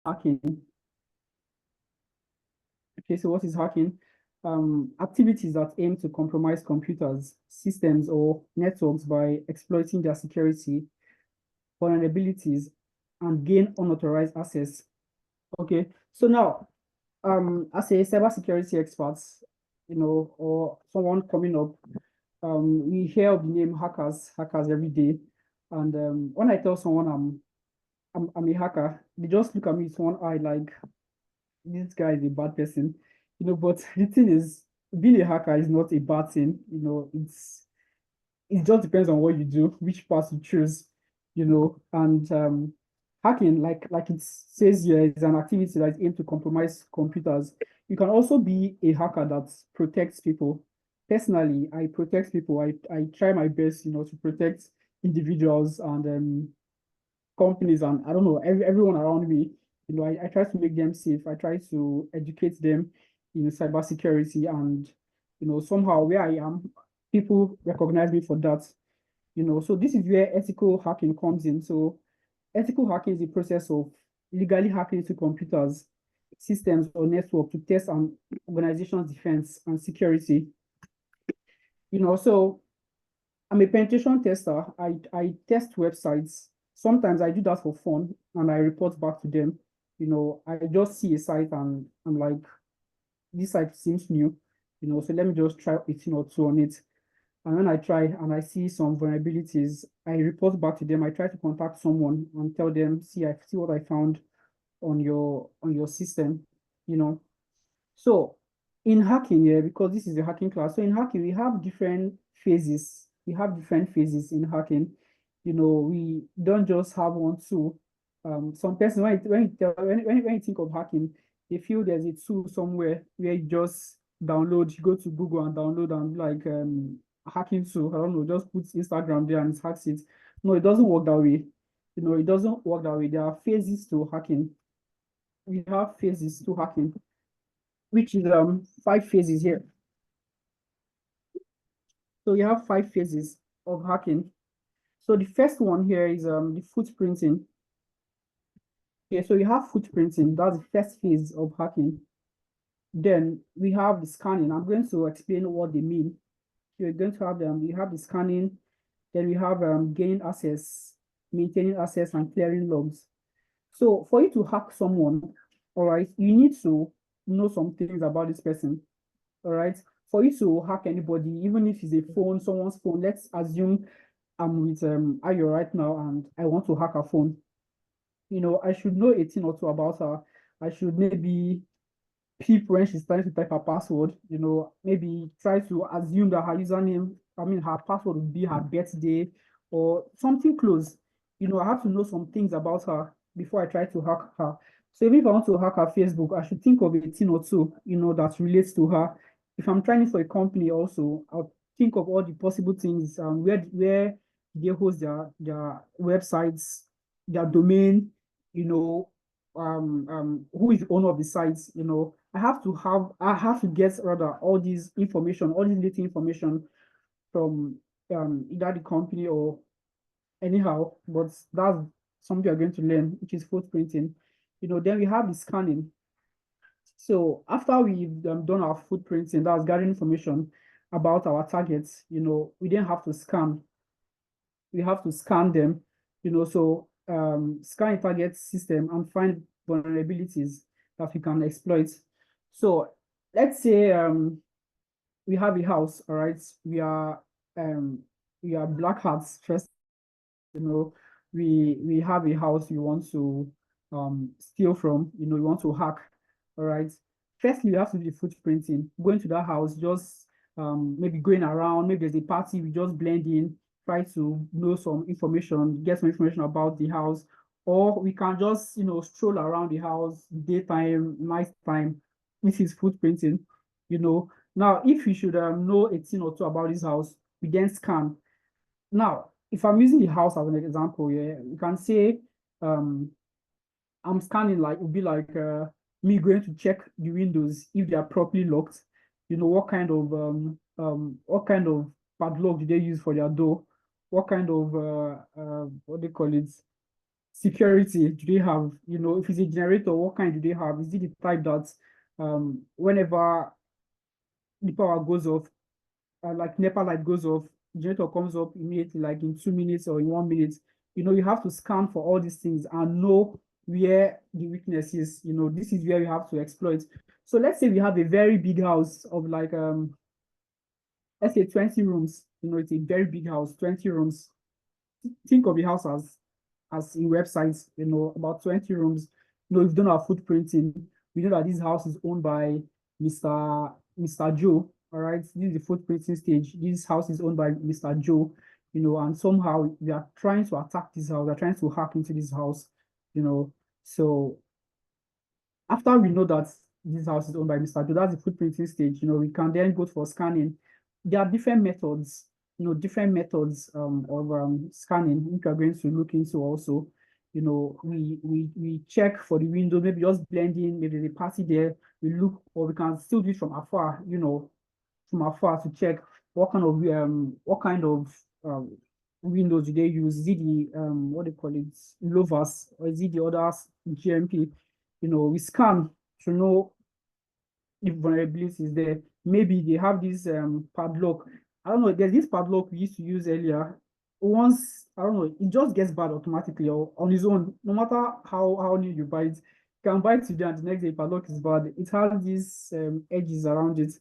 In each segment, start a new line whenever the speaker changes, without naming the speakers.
hacking? Okay, so what is hacking? Activities that aim to compromise computers, systems, or networks by exploiting their security, vulnerabilities, and gain unauthorized access. Okay, so now, as a cybersecurity expert, or someone coming up, we hear of the name hackers every day. And when I tell someone I'm a hacker, they just look at me with one eye like this guy is a bad person, But the thing is, being a hacker is not a bad thing, it just depends on what you do, which path you choose, And hacking, like it says here, is an activity that is aimed to compromise computers. You can also be a hacker that protects people. Personally, I protect people. I try my best, to protect individuals and companies and I don't know, everyone around me. I try to make them safe. I try to educate them in cybersecurity and somehow where I am, people recognize me for that. So this is where ethical hacking comes in. So ethical hacking is the process of legally hacking into computers, systems, or network to test an organization's defense and security. So I'm a penetration tester. I test websites. Sometimes I do that for fun and I report back to them. I just see a site and I'm like, this site seems new, so let me just try a thing or two on it. And when I try and I see some vulnerabilities, I report back to them. I try to contact someone and tell them, see, I see what I found on your system, you know. So in hacking, yeah, because this is a hacking class. So in hacking, we have different phases. We have different phases in hacking. We don't just have one tool. Some person when you think of hacking, they feel there's a tool somewhere where you just download, you go to Google and download and like hacking tool. I don't know, just put Instagram there and it hacks it. No, it doesn't work that way. It doesn't work that way. There are phases to hacking. We have phases to hacking, which is 5 phases here. So we have 5 phases of hacking. So the first one here is the footprinting. Okay, so you have footprinting. That's the first phase of hacking. Then we have the scanning. I'm going to explain what they mean. You're going to have them. You have the scanning. Then we have gaining access, maintaining access, and clearing logs. So for you to hack someone, all right, you need to know some things about this person. All right. For you to hack anybody, even if it's a phone, someone's phone, let's assume I'm with Ayo right now and I want to hack her phone. I should know a thing or two about her. I should maybe peep when she's trying to type her password, maybe try to assume that her username, her password would be her birthday or something close. I have to know some things about her before I try to hack her. So even if I want to hack her Facebook, I should think of a thing or two, that relates to her. If I'm trying for a company also, I'll think of all the possible things, where they host their websites, their domain, who is the owner of the sites, I have to get rather all these information, all this little information from either the company or anyhow, but that's something you're going to learn, which is footprinting. Then we have the scanning. So after we've done our footprinting, that's gathering information about our targets, we then have to scan. We have to scan them, so scan target system and find vulnerabilities that we can exploit. So let's say we have a house, all right. We are black hats first, we have a house you want to steal from, you want to hack, all right. Firstly, you have to do the footprinting, going to that house, just maybe going around, maybe there's a party, we just blend in, try to know some information, get some information about the house, or we can just, stroll around the house, daytime, nighttime. This is footprinting, Now, if you should know a thing or two about this house, we then scan. Now, if I'm using the house as an example, yeah, you can say I'm scanning, like it would be like me going to check the windows if they are properly locked. What kind of padlock do they use for their door? What kind of what they call it, security do they have? If it's a generator, what kind do they have? Is it the type that whenever the power goes off, like NEPA light goes off, generator comes up immediately, like in 2 minutes or in 1 minute? You have to scan for all these things and know where the weakness is. This is where you have to exploit. So let's say we have a very big house of like let's say 20 rooms. It's a very big house, 20 rooms. Think of the house as in websites, about 20 rooms. We've done our footprinting. We know that this house is owned by Mr. Joe. All right, this is the footprinting stage. This house is owned by Mr. Joe, and somehow we are trying to attack this house. We're trying to hack into this house, So after we know that this house is owned by Mr. Joe, that's the footprinting stage. We can then go for scanning. There are different methods, of scanning, which we are going to look into also. We check for the window, maybe just blend in, maybe there's a party there. We look, or we can still do it from afar, to check what kind of windows do they use. Is it the what they call it, louvers, or is it the others GMP? We scan to know if vulnerability is there. Maybe they have this padlock. I don't know, there's this padlock we used to use earlier. Once, I don't know, it just gets bad automatically or on its own, no matter how new you buy it. You can buy it today and the next day padlock is bad. It has these edges around it.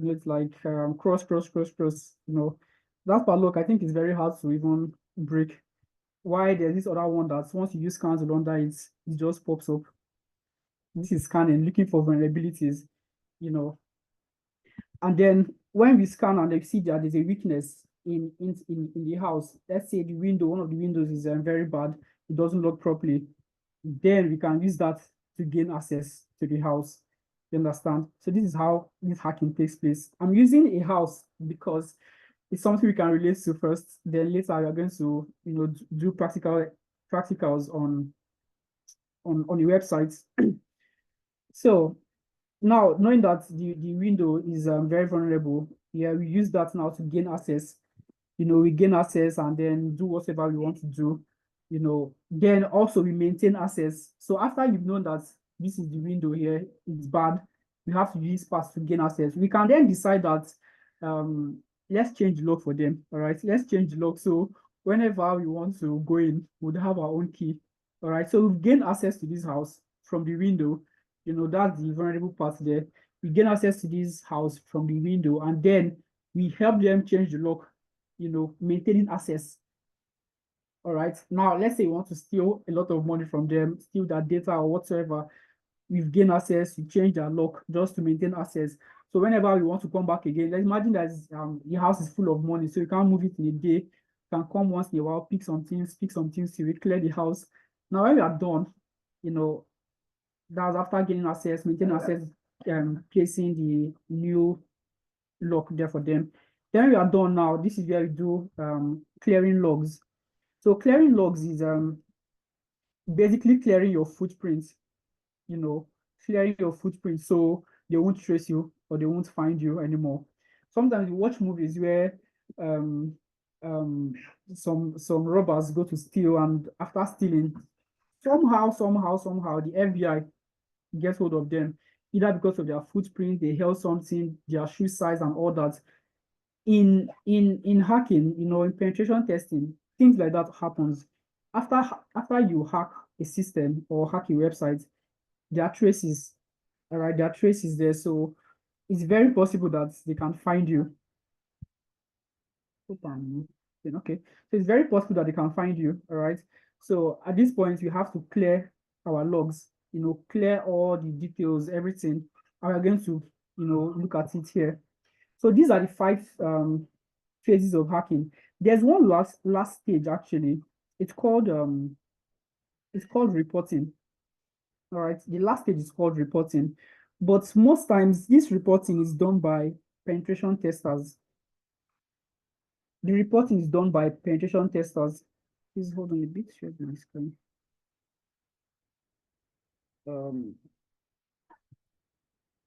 It's like cross. That padlock, I think, is very hard to even break. Why there's this other one that once you use cancel under it, it just pops up. This is scanning, looking for vulnerabilities, And then when we scan and they see that there's a weakness in the house, let's say one of the windows is very bad, it doesn't lock properly, then we can use that to gain access to the house. You understand? So this is how this hacking takes place. I'm using a house because it's something we can relate to first. Then later we are going to do practicals on the websites. So now, knowing that the window is very vulnerable, yeah, we use that now to gain access. We gain access and then do whatever we want to do. Then also we maintain access. So after you've known that this is the window here, it's bad, we have to use paths to gain access. We can then decide that let's change the lock for them. All right, let's change the lock. So whenever we want to go in, we'll have our own key. All right, so we've gained access to this house from the window. That's the vulnerable part there. We gain access to this house from the window, and then we help them change the lock, maintaining access. All right. Now, let's say you want to steal a lot of money from them, steal their data or whatsoever. We've gained access, we change their lock just to maintain access. So whenever we want to come back again, let's imagine that the house is full of money, so you can't move it in a day. You can come once in a while, pick some things till we clear the house. Now, when we are done, that's after getting access, maintain access, placing the new lock there for them. Then we are done now. This is where we do clearing logs. So clearing logs is basically clearing your footprint, clearing your footprint so they won't trace you or they won't find you anymore. Sometimes you watch movies where some robbers go to steal, and after stealing, somehow the FBI get hold of them, either because of their footprint, they held something, their shoe size and all that. In hacking, in penetration testing, things like that happens. After you hack a system or hack a website, there are traces, all right? There are traces there, so it's very possible that they can find you. Okay, so it's very possible that they can find you, all right? So at this point, we have to clear our logs, clear all the details, everything. And we're going to, look at it here. So these are the 5 phases of hacking. There's one last stage actually. It's called reporting. All right, the last stage is called reporting, but most times this reporting is done by penetration testers. The reporting is done by penetration testers. Please hold on a bit, share my screen.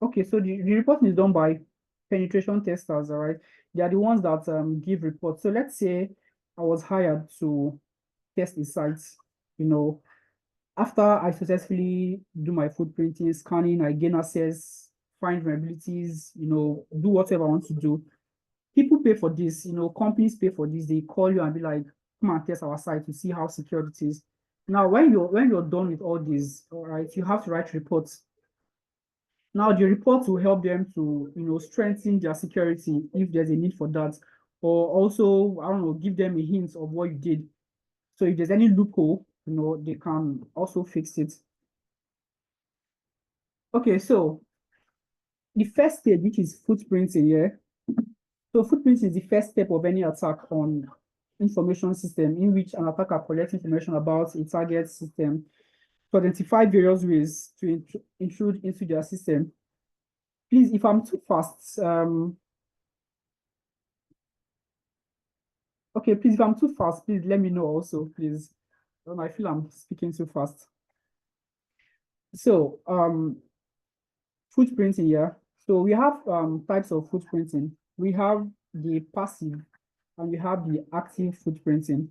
Okay, so the reporting is done by penetration testers, all right? They are the ones that give reports. So let's say I was hired to test a site, After I successfully do my footprinting, scanning, I gain access, find vulnerabilities, do whatever I want to do. People pay for this, companies pay for this. They call you and be like, come and test our site to see how secure it is. Now, when you're done with all this, all right, you have to write reports. Now, the report will help them to, strengthen their security if there's a need for that, or also, I don't know, give them a hint of what you did. So if there's any loophole, they can also fix it. Okay, so the first stage, which is footprinting, yeah. So footprint is the first step of any attack on information system in which an attacker collects information about a target system to identify various ways to intrude into their system. Please, if I'm too fast, okay, please, if I'm too fast, please let me know also, please. I feel I'm speaking too fast. So, footprinting, yeah. So we have types of footprinting. We have the passive and we have the active footprinting.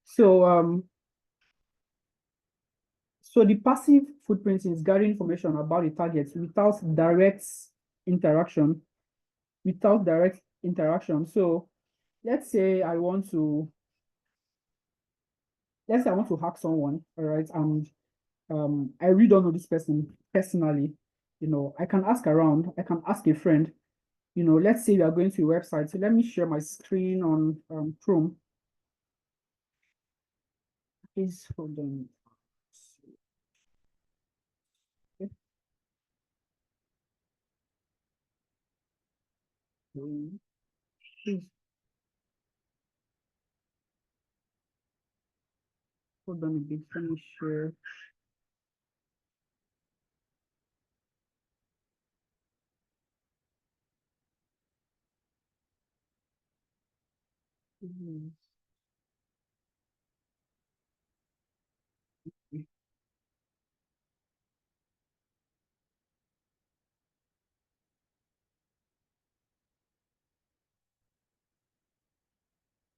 So so the passive footprinting is gathering information about the target without direct interaction. So let's say I want to hack someone, all right, and I really don't know this person personally. I can ask around, I can ask a friend. Let's say we are going to a website. So let me share my screen on Chrome. Please hold on. Okay. Please hold on a bit. Let me share.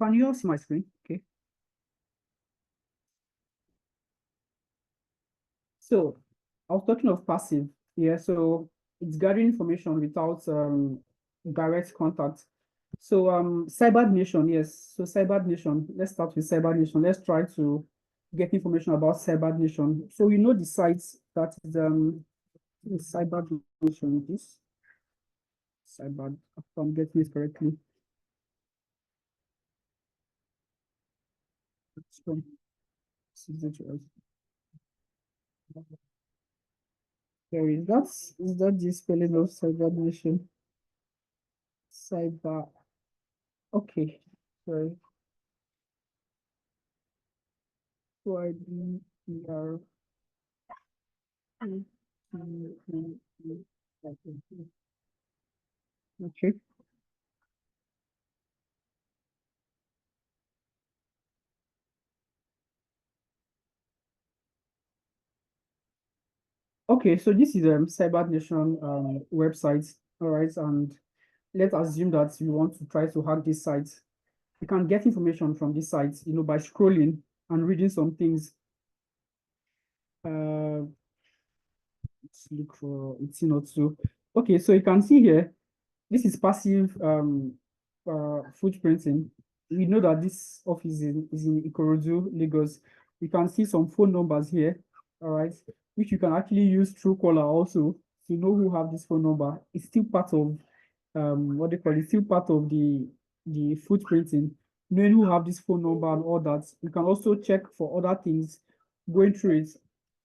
Can you all see my screen? Okay. So I was talking of passive. Yeah. So it's gathering information without direct contact. So Cyber Nation, yes. So Cyber Nation, let's start with Cyber Nation. Let's try to get information about Cyber Nation. So we know the sites that is Cyber Nation. This Cyber, if I'm getting it correctly. Sorry, is that the spelling of Cyber Nation? Cyber. Okay. Sorry. YBER. Okay. Okay, so this is Cyber Nation website. All right, and let's assume that you want to try to hack this site. You can get information from this site, by scrolling and reading some things. Let's look for it's not so. Okay, so you can see here, this is passive footprinting. We know that this office is in Ikorodu, Lagos. You can see some phone numbers here, all right, which you can actually use Truecaller also to know who have this phone number. It's still part of what they call it, still part of the footprinting. Knowing who have this phone number and all that. You can also check for other things going through it.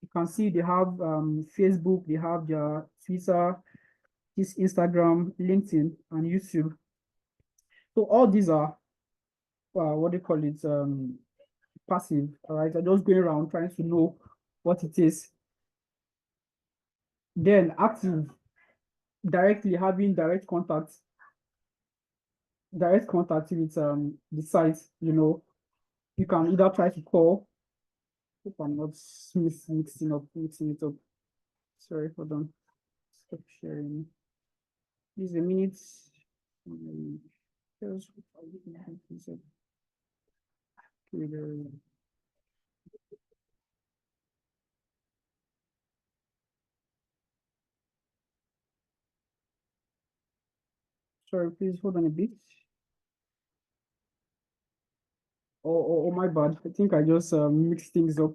You can see they have Facebook, they have their Twitter, this Instagram, LinkedIn, and YouTube. So all these are what they call it passive. All right, I'm just going around trying to know what it is. Then active, directly having direct contact with the site. You can either try to call. Hope I'm not mixing it up. Sorry, hold on. Stop sharing. Please a minute. Just Sorry, please hold on a bit. Oh, my bad. I think I just mixed things up.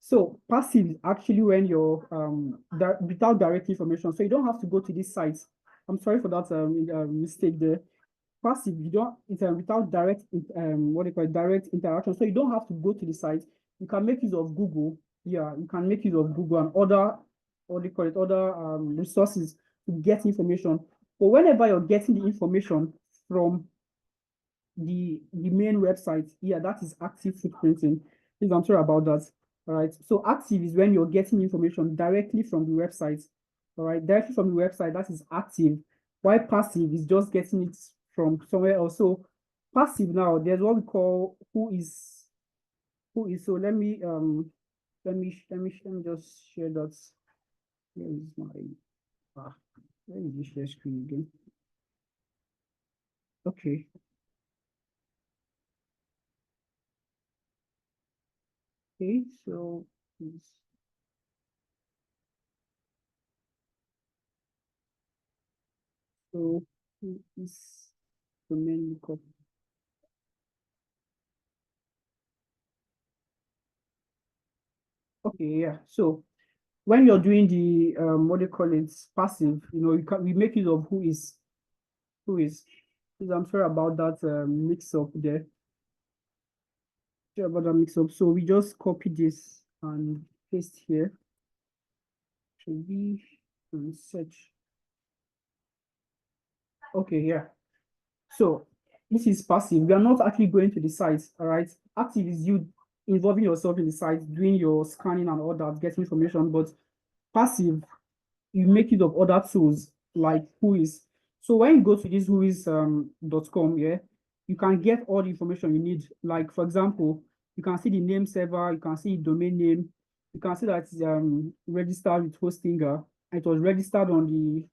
So passive is actually when you're without direct information. So you don't have to go to this site. I'm sorry for that mistake there. Passive, you don't it's without direct what do you call it, direct interaction. So you don't have to go to the site. You can make use of Google. Yeah, you can make use of Google and other what do you call it, other resources to get information. But whenever you're getting the information from the main website, yeah, that is active footprinting. Please, I'm sorry about that. All right. So active is when you're getting information directly from the website. All right, directly from the website, that is active. While passive is just getting it from somewhere else. So passive now, there's what we call who is. So let me just share that. Where is my where is the share screen again? Okay. Okay, so so who is the main lookup? Okay, yeah. So when you're doing the what do you call it, passive, we make use of who is. Please, I'm sorry about that mix up there. Sorry about that mix up. So we just copy this and paste here. Should be and search. Okay, yeah. So this is passive. We are not actually going to the site, all right? Active is you involving yourself in the site, doing your scanning and all that, getting information. But passive, you make use of other tools like Whois. So when you go to this whois.com, yeah, you can get all the information you need. Like, for example, you can see the name server, you can see the domain name, you can see that it's registered with Hostinger. It was registered on the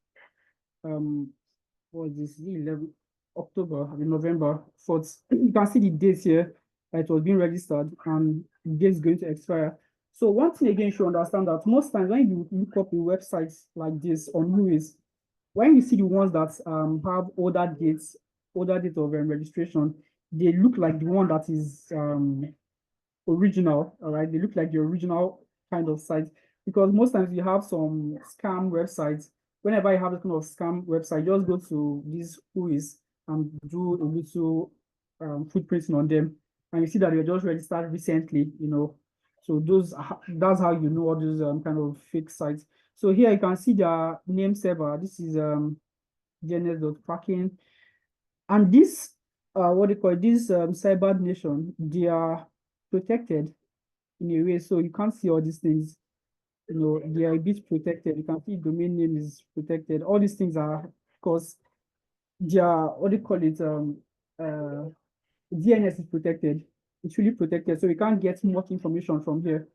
what is this? 11 October, November 4th. You can see the dates here that it was being registered and the date is going to expire. So one thing again, you should understand that most times when you look up in websites like this on Whois, when you see the ones that have older date of registration, they look like the one that is original, all right? They look like the original kind of site because most times you have some scam websites. Whenever you have this kind of scam website, just go to this Whois and do a little footprinting on them, and you see that you're just registered recently. So that's how you know all those kind of fake sites. So here you can see the name server. This is dns.packing, and this what they call it, this cyber nation, they are protected in a way, so you can't see all these things. They are a bit protected. You can see domain name is protected. All these things are because their what do you call it uh DNS is protected. It's really protected, so we can't get much information from here.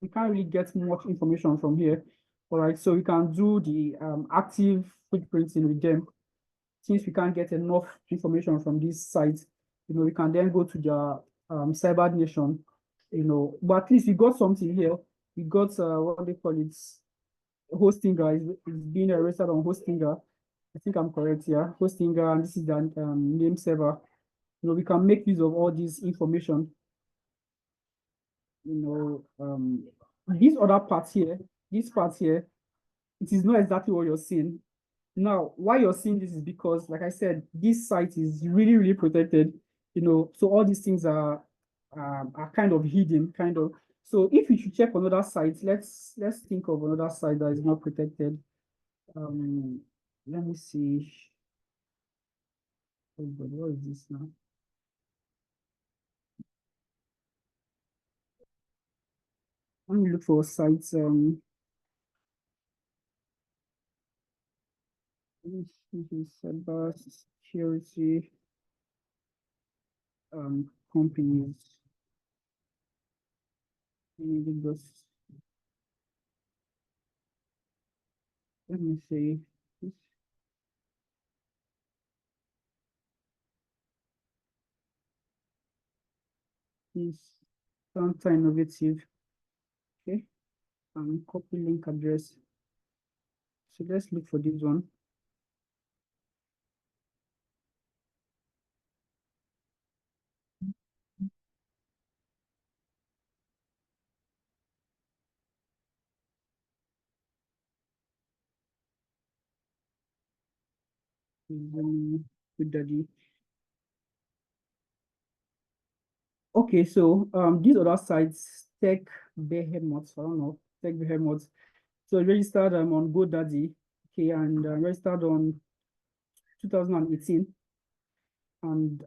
We can't really get much information from here. All right, so we can do the active footprinting with them. Since we can't get enough information from these sites, we can then go to the cyber nation, but at least we got something here. We got what they call it, Hostinger is being arrested on Hostinger. I think I'm correct here. Hostinger, and this is the name server. We can make use of all this information. This other part here, this part here, it is not exactly what you're seeing. Now, why you're seeing this is because, like I said, this site is really, really protected. So all these things are kind of hidden, kind of. So if you should check another site, let's think of another site that is not protected. Let me see. Oh God, what is this now? Let me look for sites. This is cyber security companies. Let me get this. Let me see. This is Santa Innovative. Okay. Copy link address. So let's look for this one. With Daddy. Okay, so these other sites, Tech Behemoth, I don't know, Tech Behemoth. So it registered on GoDaddy, okay, and registered on 2018, and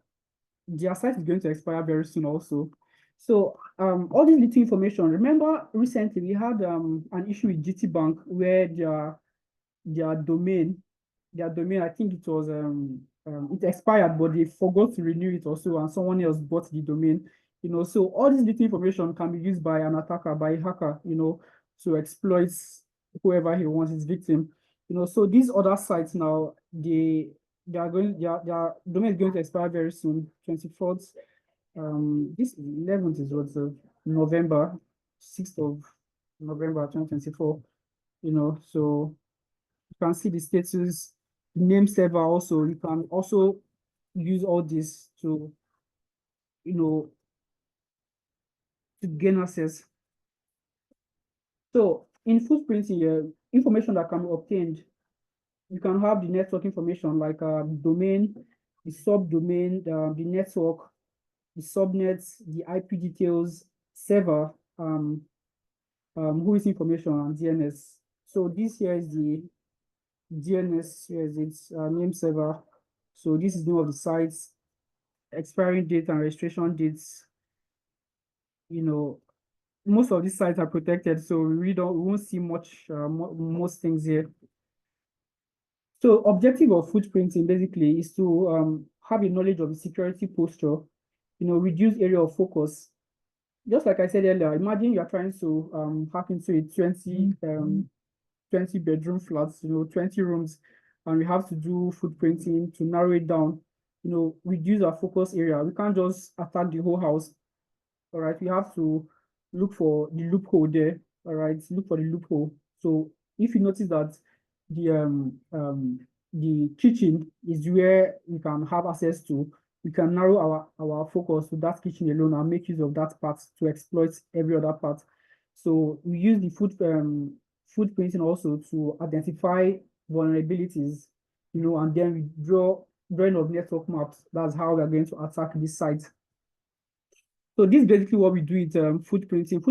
their site is going to expire very soon also. So all this little information. Remember, recently we had an issue with GT Bank where their domain, I think it was it expired, but they forgot to renew it also, and someone else bought the domain. So all this little information can be used by an attacker, by a hacker, to exploit whoever he wants, his victim. So these other sites now, their domain is going to expire very soon, 24th. This 11th is what's November, 6th of November 2024. So you can see the status, name server also. You can also use all this to, to gain access. So in footprinting, information that can be obtained, you can have the network information like domain, the subdomain, the network, the subnets, the IP details, server, who is information, and DNS. So this here is the DNS, here is its name server. So this is the name of the sites, expiring date and registration dates. Most of these sites are protected, so we won't see much, most things here. So objective of footprinting basically is to have a knowledge of the security posture, reduce area of focus. Just like I said earlier, imagine you're trying to hack into a 20 bedroom flat, 20 rooms, and we have to do footprinting to narrow it down, reduce our focus area. We can't just attack the whole house. All right, we have to look for the loophole there. All right, look for the loophole. So if you notice that the kitchen is where we can have access to, we can narrow our focus to that kitchen alone and make use of that part to exploit every other part. So we use the footprinting also to identify vulnerabilities, and then we drawing of network maps. That's how we are going to attack this site. So this is basically what we do with footprinting.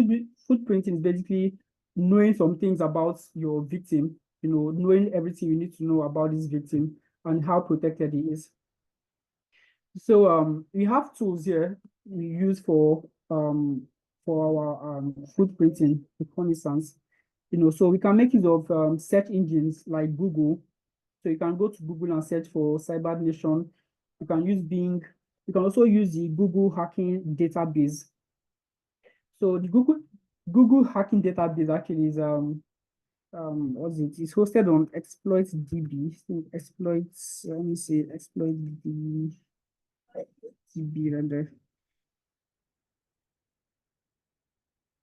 Footprinting is basically knowing some things about your victim, knowing everything you need to know about this victim and how protected he is. So we have tools here we use for our footprinting, reconnaissance. So we can make use of search engines like Google. So you can go to Google and search for Cyber Nation. You can use Bing. You can also use the Google hacking database. So the Google hacking database actually is what's it? It's hosted on ExploitDB. Let me see, ExploitDB render.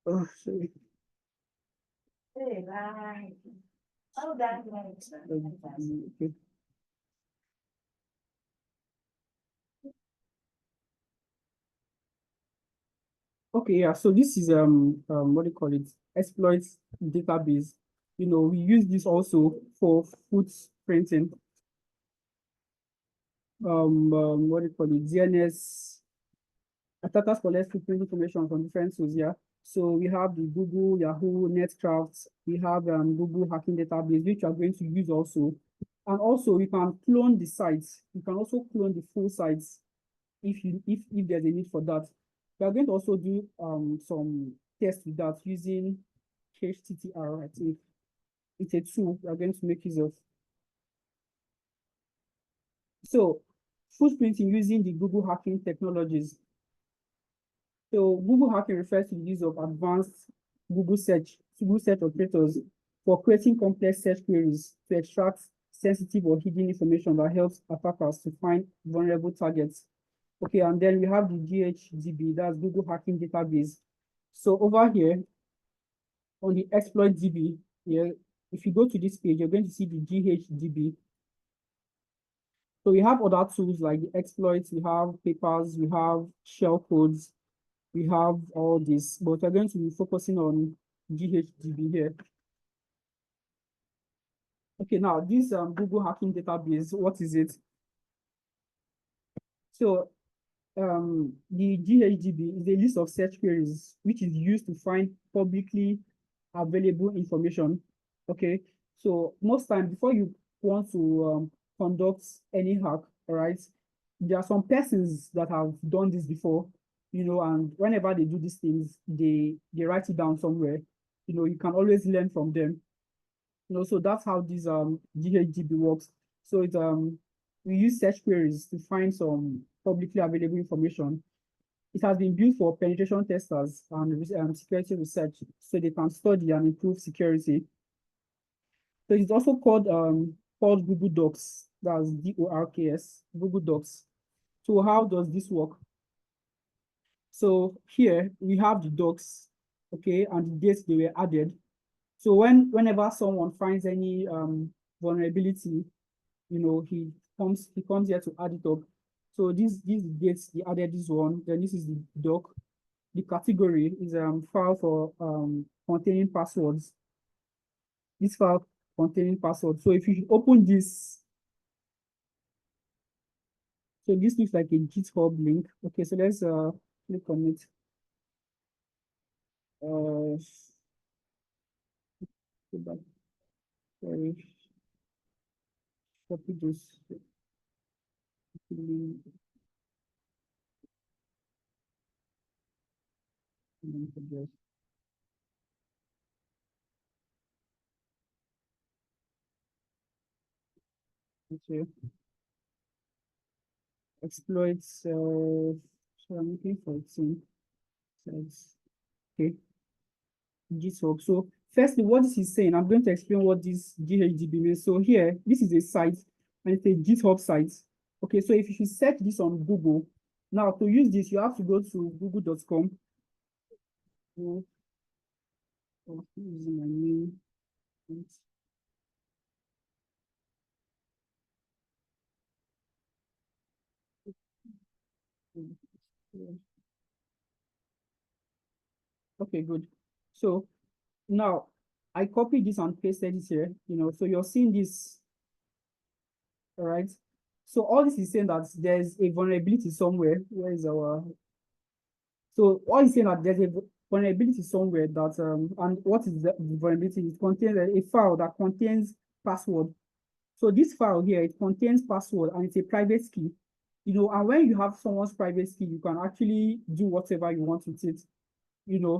Oh, sorry.
Hey, bye. Oh, that's nice.
Okay. Okay, yeah. So this is what do you call it? Exploits database. We use this also for footprinting. What do you call it? DNS. Attackers collect footprint information from different sources. Yeah. So we have the Google, Yahoo, Netcraft. We have Google hacking database, which we are going to use also. And also we can clone the sites. You can also clone the full sites if there's a need for that. We are going to also do some tests with that using HTTR. I think it's a tool we are going to make use of. So footprinting using the Google hacking technologies. So Google hacking refers to the use of advanced Google search operators for creating complex search queries to extract sensitive or hidden information that helps attackers to find vulnerable targets. Okay, and then we have the GHDB, that's Google hacking database. So over here on the exploit DB, here, if you go to this page, you're going to see the GHDB. So we have other tools like the exploits, we have papers, we have shell codes, we have all this, but we're going to be focusing on GHDB here. Okay, now this Google hacking database, what is it? So the GHDB is a list of search queries which is used to find publicly available information. Okay, so most time before you want to conduct any hack, all right, there are some persons that have done this before, and whenever they do these things, they write it down somewhere. You can always learn from them. So that's how this GHDB works. So it's we use search queries to find some publicly available information. It has been built for penetration testers and security research, so they can study and improve security. So it's also called Google Docs. That's DORKS, Google Docs. So how does this work? So here we have the docs, okay, and the dates they were added. So whenever someone finds any vulnerability, he comes here to add it up. So these dates, he added this one, then this is the doc. The category is file for containing passwords. This file containing passwords. So if you open this, so this looks like a GitHub link. Okay, so let's click on it. Go back. Sorry, copy this link. Okay. Exploits. So I'm looking for it soon. Okay. GitHub. So firstly, what this is saying, I'm going to explain what this GHDB means. So here, this is a site, and it's a GitHub site. Okay, so if you search this on Google, now to use this, you have to go to google.com. Using my name. Okay, good. So now I copied this and pasted this here, so you're seeing this, all right? So all this is saying that there's a vulnerability somewhere. Where is our, so all is saying that there's a vulnerability somewhere that, and what is the vulnerability? It contains a file that contains password. So this file here, it contains password and it's a private key, and when you have someone's private key, you can actually do whatever you want with it.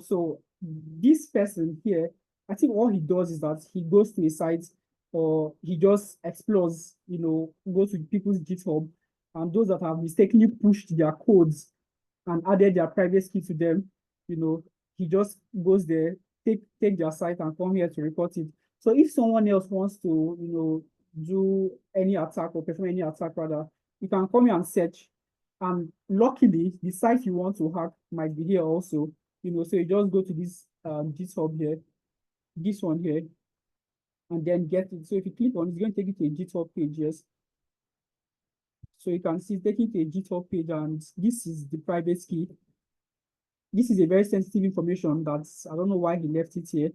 So this person here, I think all he does is that he goes to a site or he just explores, goes to people's GitHub, and those that have mistakenly pushed their codes and added their private key to them, he just goes there, take their site and come here to report it. So if someone else wants to, do any attack or perform any attack rather, you can come here and search. And luckily, the site you want to hack might be here also. So you just go to this GitHub here, this one here, and then get it. So if you click on it, it's going to take you to a GitHub page, yes. So you can see taking to a GitHub page, and this is the private key. This is a very sensitive information that's, I don't know why he left it here.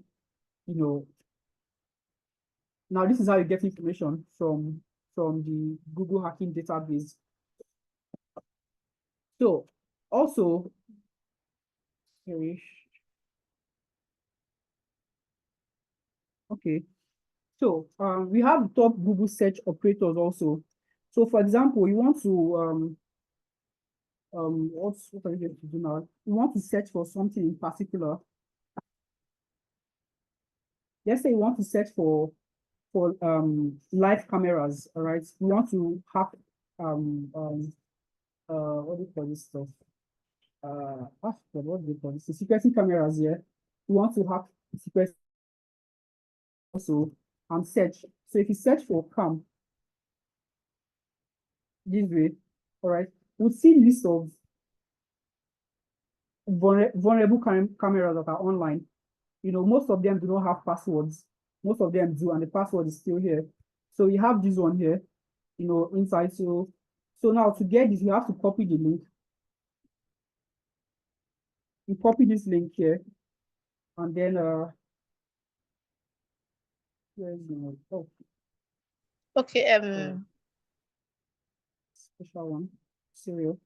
Now this is how you get information from the Google hacking database. So also, okay. So we have top Google search operators also. So for example, you want to what are you going to do now? You want to search for something in particular. Let's say you want to search for live cameras, all right? You want to hack what do you call this stuff? What do you call this? The security cameras here. You want to hack security also and search. So if you search for cam this way, all right, we'll see list of vulnerable cameras that are online. Most of them do not have passwords. Most of them do, and the password is still here. So you have this one here, inside. So now to get this, you have to copy the link. You copy this link here, and then where's the oh
Okay,
Special one. Serial.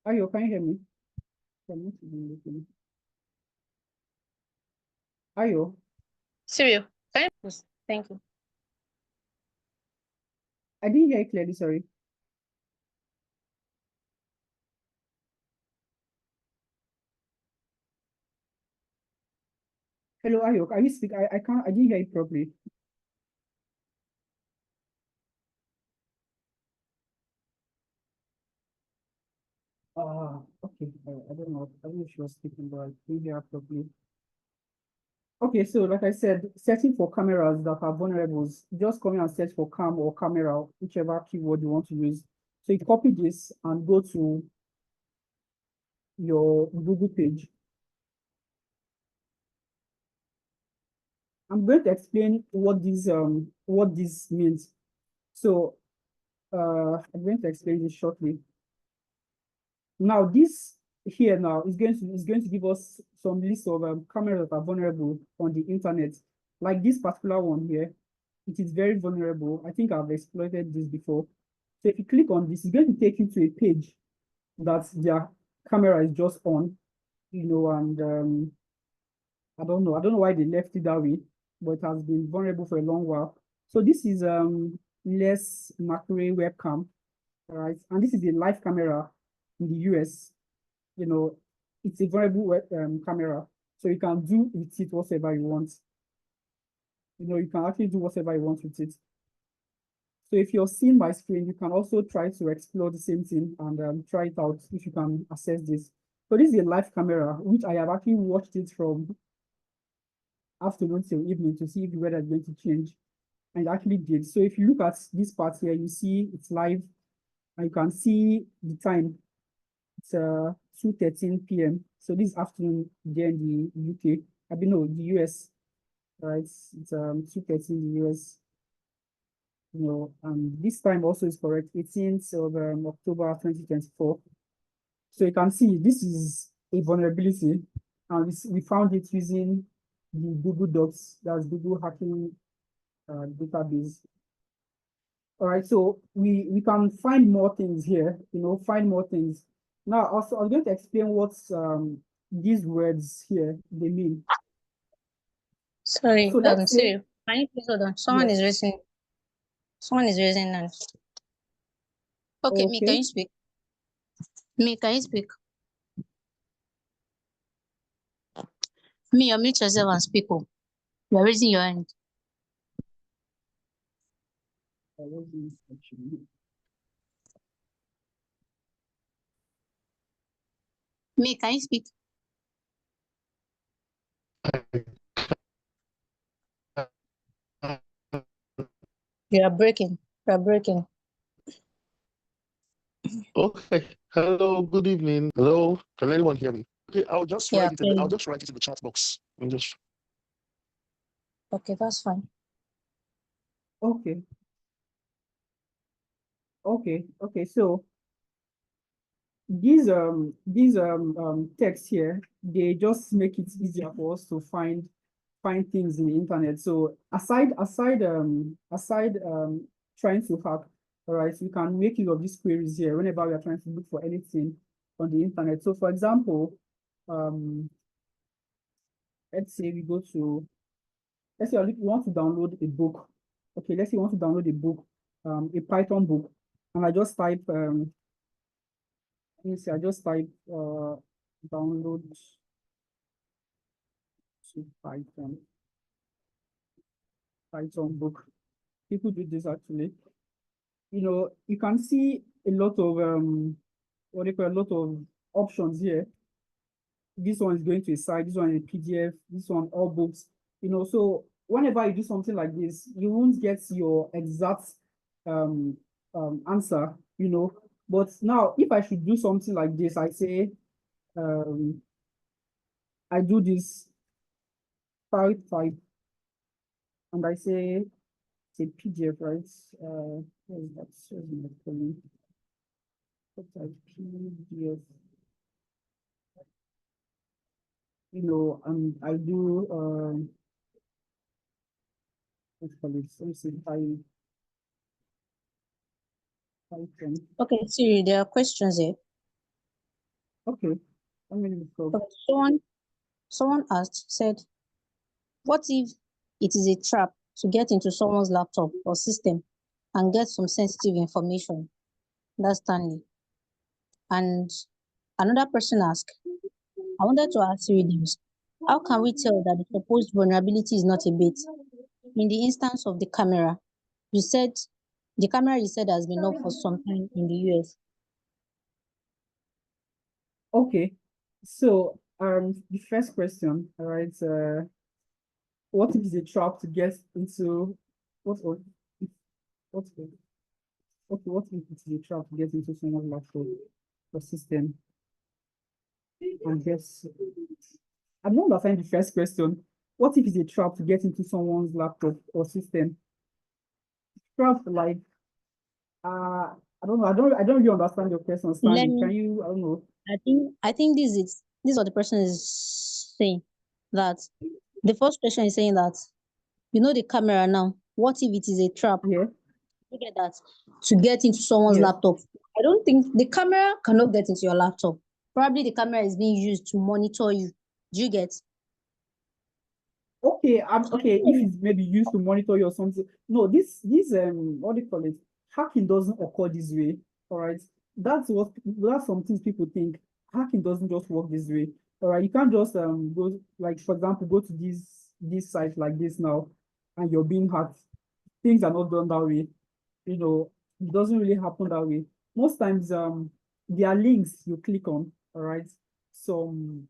Ayo, can you hear me? I'm not even looking. Ayo,
Cyril, can you please? Thank you.
I didn't hear you clearly, sorry. Hello, Ayo, can you speak? I didn't hear you properly. Okay. I don't know. I don't know if she was speaking, but I didn't hear her properly. Okay, so like I said, searching for cameras that are vulnerable, just come here and search for cam or camera, whichever keyword you want to use. So you copy this and go to your Google page. I'm going to explain what this means. So I'm going to explain this shortly. Now this here now is going to give us some list of cameras that are vulnerable on the internet. Like this particular one here, it is very vulnerable. I think I've exploited this before. So if you click on this, it's going to take you to a page that their camera is just on, and I don't know why they left it that way, but it has been vulnerable for a long while. So this is less macro webcam, all right, and this is a live camera in the US. It's a vulnerable camera, so you can do with it whatever you want. You can actually do whatever you want with it. So if you're seeing my screen, you can also try to explore the same thing and try it out if you can access this. So this is a live camera, which I have actually watched it from afternoon till evening to see if the weather is going to change. And it actually did. So if you look at this part here, you see it's live and you can see the time. It's 2:13 p.m. So this afternoon there in the UK. I mean, no, the US. Right, it's 2:13 in the US. This time also is correct, 18th of October 2024. So you can see this is a vulnerability, and we found it using the Google Docs, that's Google hacking database. All right, so we can find more things here, find more things. Now, also, I'm going to explain what these words here, they mean.
Sorry,
So let's say,
Cyril, can you please hold on? Someone is raising hand. Okay, me, can you speak? Me, can you speak? Me, unmute yourself and speak. Oh. You are raising your hand. Me, can you speak? You are breaking. You are breaking.
Okay. Hello, good evening. Hello. Can anyone hear me? Okay, I'll just write it in the, I'll just write it in the chat box.
Okay, that's fine.
Okay. Okay. So these texts here, they just make it easier for us to find things in the internet. So aside trying to hack, all right, we can make use of these queries here whenever we are trying to look for anything on the internet. So for example, let's say we go to, let's say we want to download a book. Okay, let's say you want to download a book, a Python book, and I just type let me see, I just type download to Python book. People do this actually. You can see a lot of a lot of options here. This one is going to a site, this one is a PDF, this one all books. So whenever you do something like this, you won't get your exact answer, But now if I should do something like this, I say I do this type and I say it's a PDF, right? What is that? PDF. And I do let's call it, let me see,
Okay, Siri, there are questions here.
okay, let me look up.
Okay, someone asked, said, what if it is a trap to get into someone's laptop or system and get some sensitive information? That's Stanley. And another person asked, I wanted to ask you this. How can we tell that the proposed vulnerability is not a bait? In the instance of the camera, you said the camera you said has been up for some time in the US.
Okay, so the first question, all right, what if it's a trap to get into what or what okay, what if it's a trap to get into someone's laptop or system and guess I'm not understanding the first question. What if it's a trap to get into someone's laptop or system? Trap like I don't know, I don't really understand your question, Stanley. Can you I don't know.
I think this is what the person is saying. That the first question is saying that you know the camera now. What if it is a trap?
Yeah.
You get that to get into someone's
Yes.
laptop. I don't think the camera cannot get into your laptop. Probably the camera is being used to monitor you. Do you get?
Okay, okay. If it's maybe used to monitor you or something. No, this what do you call it? Hacking doesn't occur this way. All right. That's some things people think. Hacking doesn't just work this way. All right. You can't just go, like, for example, go to this site like this now and you're being hacked. Things are not done that way. You know, it doesn't really happen that way. Most times there are links you click on, all right? Some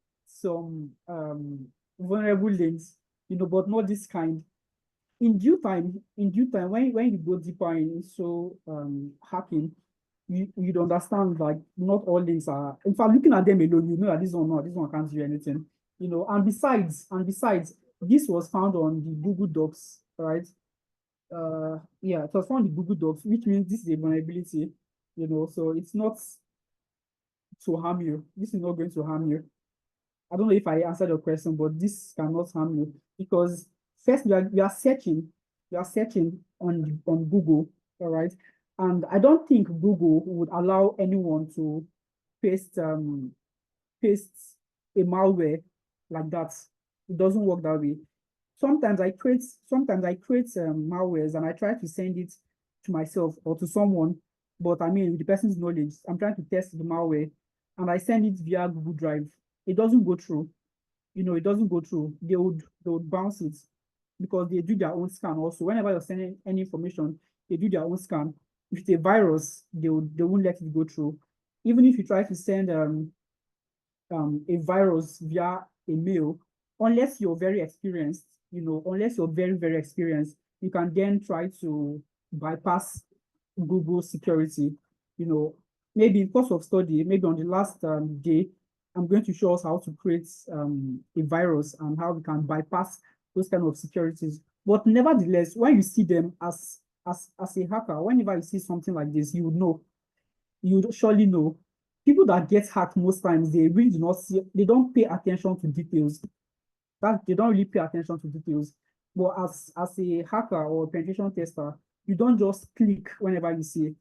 vulnerable links, but not this kind. In due time, when you go deeper into hacking, you'd understand like not all links are, in fact, looking at them alone, you know that this one can't do anything. And besides, this was found on the Google Docs, right? Yeah, it was found in Google Docs, which means this is a vulnerability, so it's not to harm you. This is not going to harm you. I don't know if I answered your question, but this cannot harm you because first we are searching on Google, all right? And I don't think Google would allow anyone to paste paste a malware like that. It doesn't work that way. Sometimes I create malwares and I try to send it to myself or to someone, but I mean with the person's knowledge, I'm trying to test the malware and I send it via Google Drive. It doesn't go through. It doesn't go through. They would bounce it because they do their own scan also. Whenever you're sending any information, they do their own scan. If it's a virus, they won't let it go through. Even if you try to send a virus via a mail, unless you're very experienced, unless you're very, very experienced, you can then try to bypass Google security. Maybe in course of study, maybe on the last day, I'm going to show us how to create a virus and how we can bypass those kind of securities. But nevertheless, when you see them as a hacker, whenever you see something like this, you would know. You would surely know. People that get hacked most times, they really do not see, they don't pay attention to details. They don't really pay attention to details. But as a hacker or a penetration tester, you don't just click whenever you see it.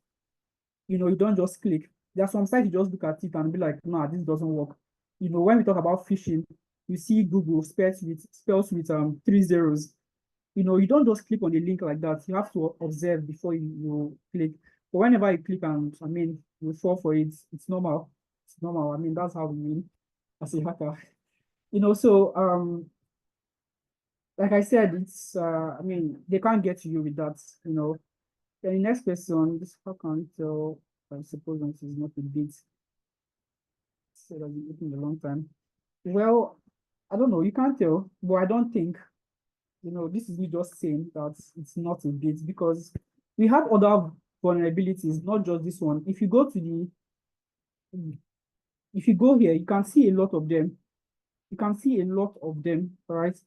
You don't just click. There are some sites you just look at it and be like, nah, this doesn't work. When we talk about phishing, you see Google spells with 3 zeros. You don't just click on the link like that. You have to observe before you click. But whenever you click and you fall for it, it's normal. It's normal. I mean, that's how we win as a hacker. So like I said, it's I mean, they can't get to you with that. Then the next question, this how can you tell I suppose this is not a bit said I've been looking a long time. Well, I don't know, you can't tell, but I don't think this is me just saying that it's not a bit because we have other vulnerabilities, not just this one. If you go here, you can see a lot of them. You can see a lot of them, all right?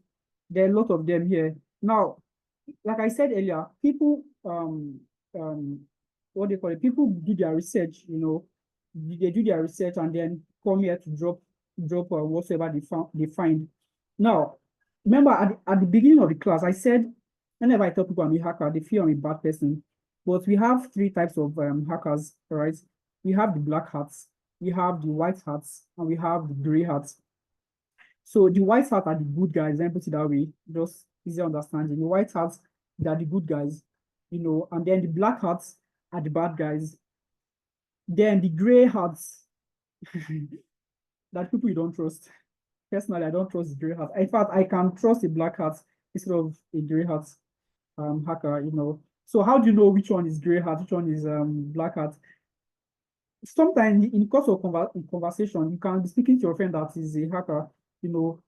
There are a lot of them here. Now, like I said earlier, people what they call it, people do their research, they do their research and then come here to drop whatsoever they find. Now, remember at the beginning of the class, I said whenever I tell people I'm a hacker, they feel I'm a bad person. But we have three types of hackers, right? We have the black hats, we have the white hats, and we have the gray hats. So the white hats are the good guys, let me put it that way, just easy understanding. The white hats, they are the good guys, and then the black hats are the bad guys. Then the gray hats, that people you don't trust. Personally, I don't trust the gray hat. In fact, I can trust a black hat instead of a gray hat hacker. So how do you know which one is gray hat, which one is black hat? Sometimes in the course of conversation, you can be speaking to your friend that is a hacker,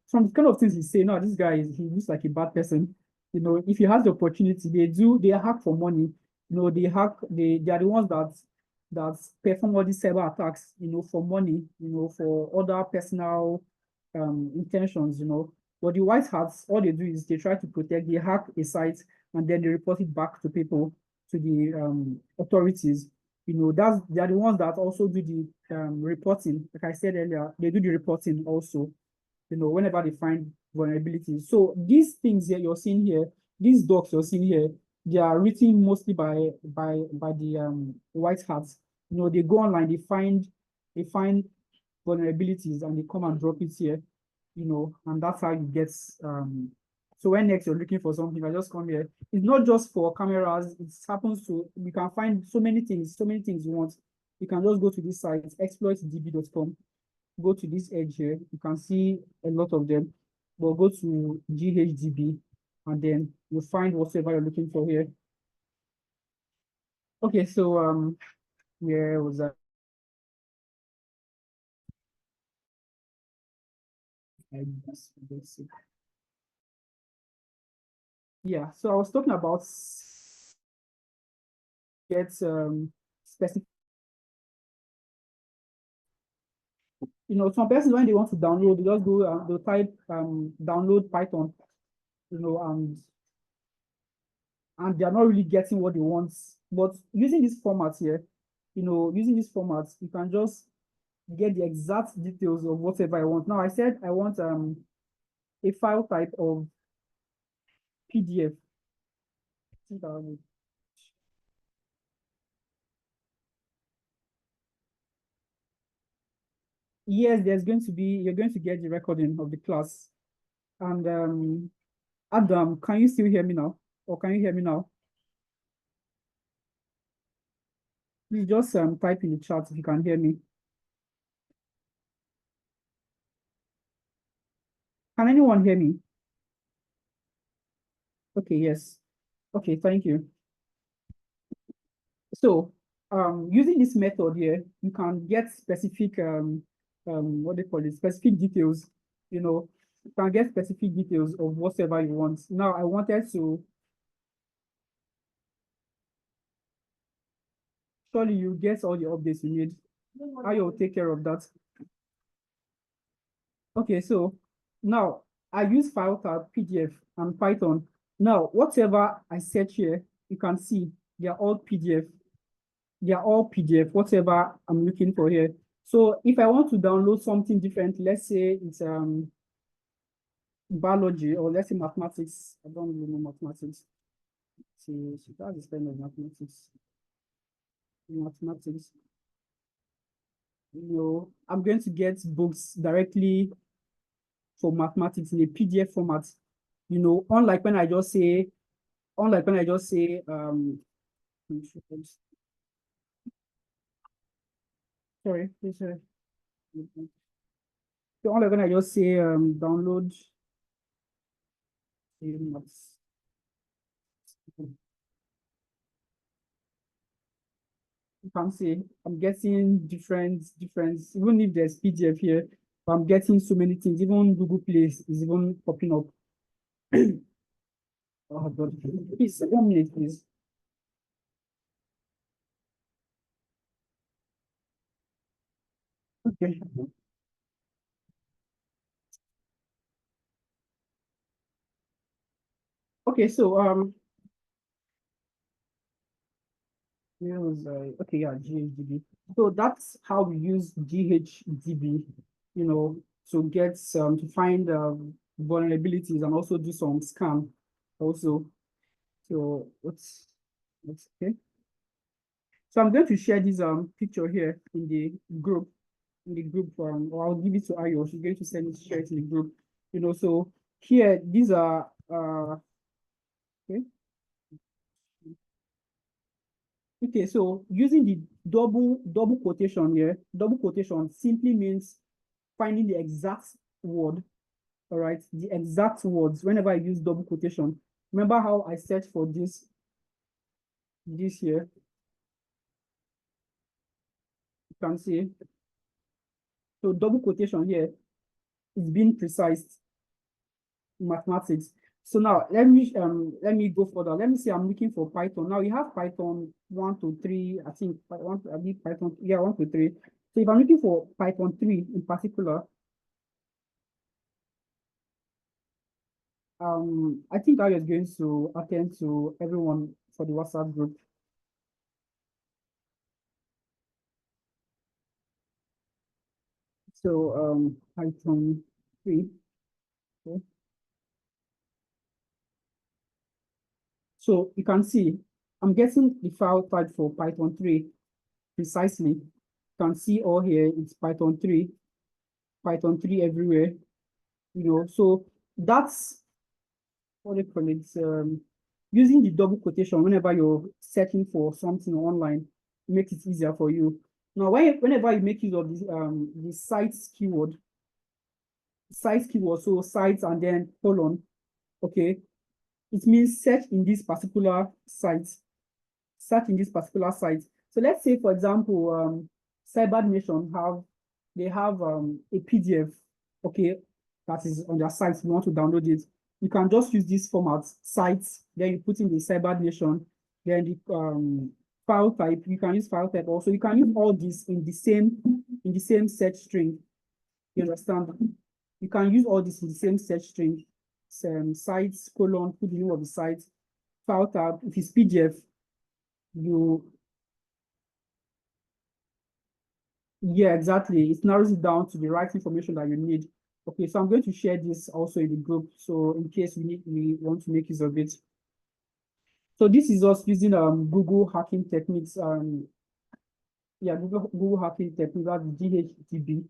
some kind of things he say, no, this guy he looks like a bad person. If he has the opportunity, they hack for money. They are the ones that perform all these cyber attacks, for money, for other personal intentions. But the white hats, all they do is they try to protect, they hack a site and then they report it back to people, to the authorities. They are the ones that also do the reporting. Like I said earlier, they do the reporting also, whenever they find vulnerabilities. So these things that you're seeing here, these docs you're seeing here, they are written mostly by the white hats. They go online, they find vulnerabilities and they come and drop it here, and that's how you get so when next you're looking for something, I just come here. It's not just for cameras, it happens to, you can find so many things you want. You can just go to this site, exploitdb.com, go to this edge here, you can see a lot of them. But go to GHDB and then you'll find whatever you're looking for here. Okay, so where was that? Yeah, so I was talking about get specific. Some persons when they want to download, they just go they'll type download Python, and they're not really getting what they want. But using this format here, you can just get the exact details of whatever I want. Now I said I want a file type of PDF. Yes, you're going to get the recording of the class. And Adam, can you still hear me now? Or can you hear me now? Please just type in the chat if you can hear me. Can anyone hear me? Okay, yes. Okay, thank you. So using this method here, you can get specific what they call it, specific details, you can get specific details of whatever you want. Now I wanted to, surely you get all the updates you need. How you'll take care of that. Okay, so now I use file type PDF and Python. Now, whatever I search here, you can see they are all PDF. They are all PDF, whatever I'm looking for here. So if I want to download something different, let's say it's biology, or let's say mathematics. I don't really know mathematics. See, that's the kind of mathematics. Mathematics. I'm going to get books directly for mathematics in a PDF format. Unlike when I just say, sorry, please, so unlike when I just say download maths. You can see I'm getting different, even if there's PDF here, but I'm getting so many things. Even Google Play is even popping up. Oh God, please, 1 minute, please. Okay. Okay, so where was I? Okay, yeah, GHDB. So that's how we use GHDB, to get to find vulnerabilities and also do some scan also. So let's okay. So I'm going to share this picture here in the group, or I'll give it to Ayo. She's going to send it, share it in the group. So here these are okay. Okay, so using the double quotation here, double quotation simply means finding the exact word, all right, the exact words whenever I use double quotation. Remember how I searched for this here? You can see. So double quotation here is being precise in mathematics. So now let me go further. Let me see. I'm looking for Python. Now you have Python 1 to 3. I think I need Python, yeah, 1 to 3. So if I'm looking for Python 3 in particular, I think I was going to attend to everyone for the WhatsApp group. So Python 3. Okay. So you can see I'm getting the file type for Python 3 precisely. You can see all here, it's Python 3 everywhere, so that's what they call it. Using the double quotation whenever you're searching for something online makes it easier for you. Now, whenever you make use of the sites keyword, so sites and then colon, okay, it means search in this particular site. Search in this particular site. So let's say, for example, Cyber Nation they have a PDF, okay, that is on their site. You want to download it. You can just use this format, sites, then you put in the Cyber Nation, then the file type. You can use file type also. You can use all this in the same search string. You understand? You can use all this in the same search string. Sites, colon, put the name of the site, file type. If it's PDF, yeah, exactly. It narrows it down to the right information that you need. Okay, so I'm going to share this also in the group. So in case we want to make use of it. So this is us using Google hacking techniques. Yeah, Google hacking techniques, that's GHDB.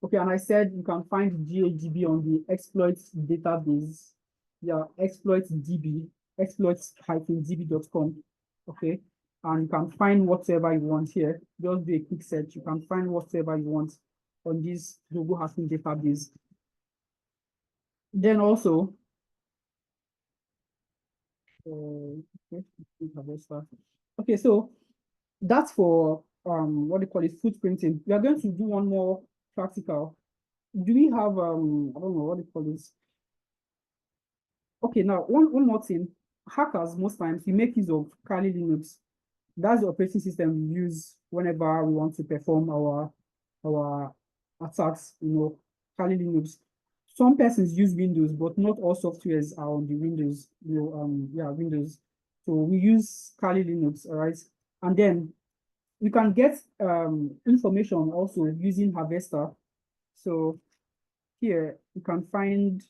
Okay, and I said you can find GHDB on the exploits database. Yeah, exploits-db.com. Okay, and you can find whatever you want here. Just do a quick search. You can find whatever you want on this Google hacking database. Then also, okay, so that's for what they call it, footprinting. We are going to do one more practical. Do we have I don't know what they call this? Okay, now one more thing. Hackers most times we make use of Kali Linux. That's the operating system we use whenever we want to perform our attacks, Kali Linux. Some persons use Windows, but not all softwares are on the Windows, Windows. So we use Kali Linux, all right? And then we can get information also using Harvester. So here you can find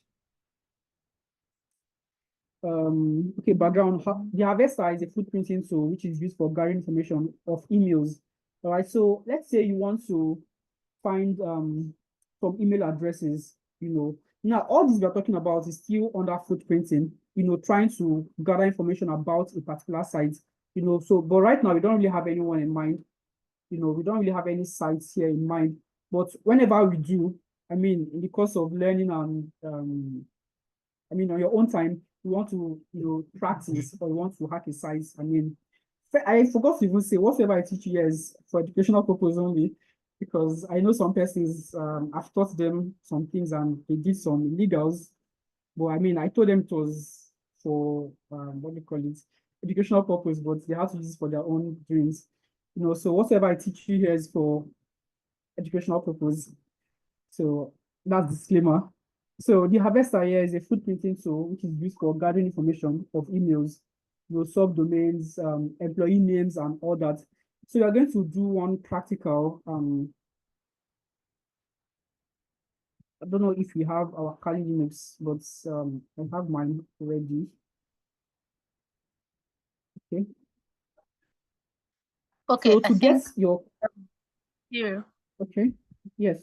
okay, background. The Harvester is a footprinting tool which is used for gathering information of emails. All right, so let's say you want to find some email addresses, Now, all this we are talking about is still under footprinting, trying to gather information about a particular site, So, but right now we don't really have anyone in mind, we don't really have any sites here in mind. But whenever we do, I mean, in the course of learning and on your own time, you want to, practice or you want to hack a site. I mean, I forgot to even say whatever I teach you here is for educational purpose only, because I know some persons, I've taught them some things and they did some illegals, but I mean, I told them it was for what do you call it, educational purpose, but they have to use it for their own dreams. So whatever I teach you here is for educational purpose. So that's disclaimer. So the Harvester here is a footprinting tool which is used for gathering information of emails, subdomains, employee names, and all that. So we are going to do one practical. I don't know if we have our Kali Linux, but I have mine already. Okay.
Okay,
So
I
to get
think
your
here.
okay, yes.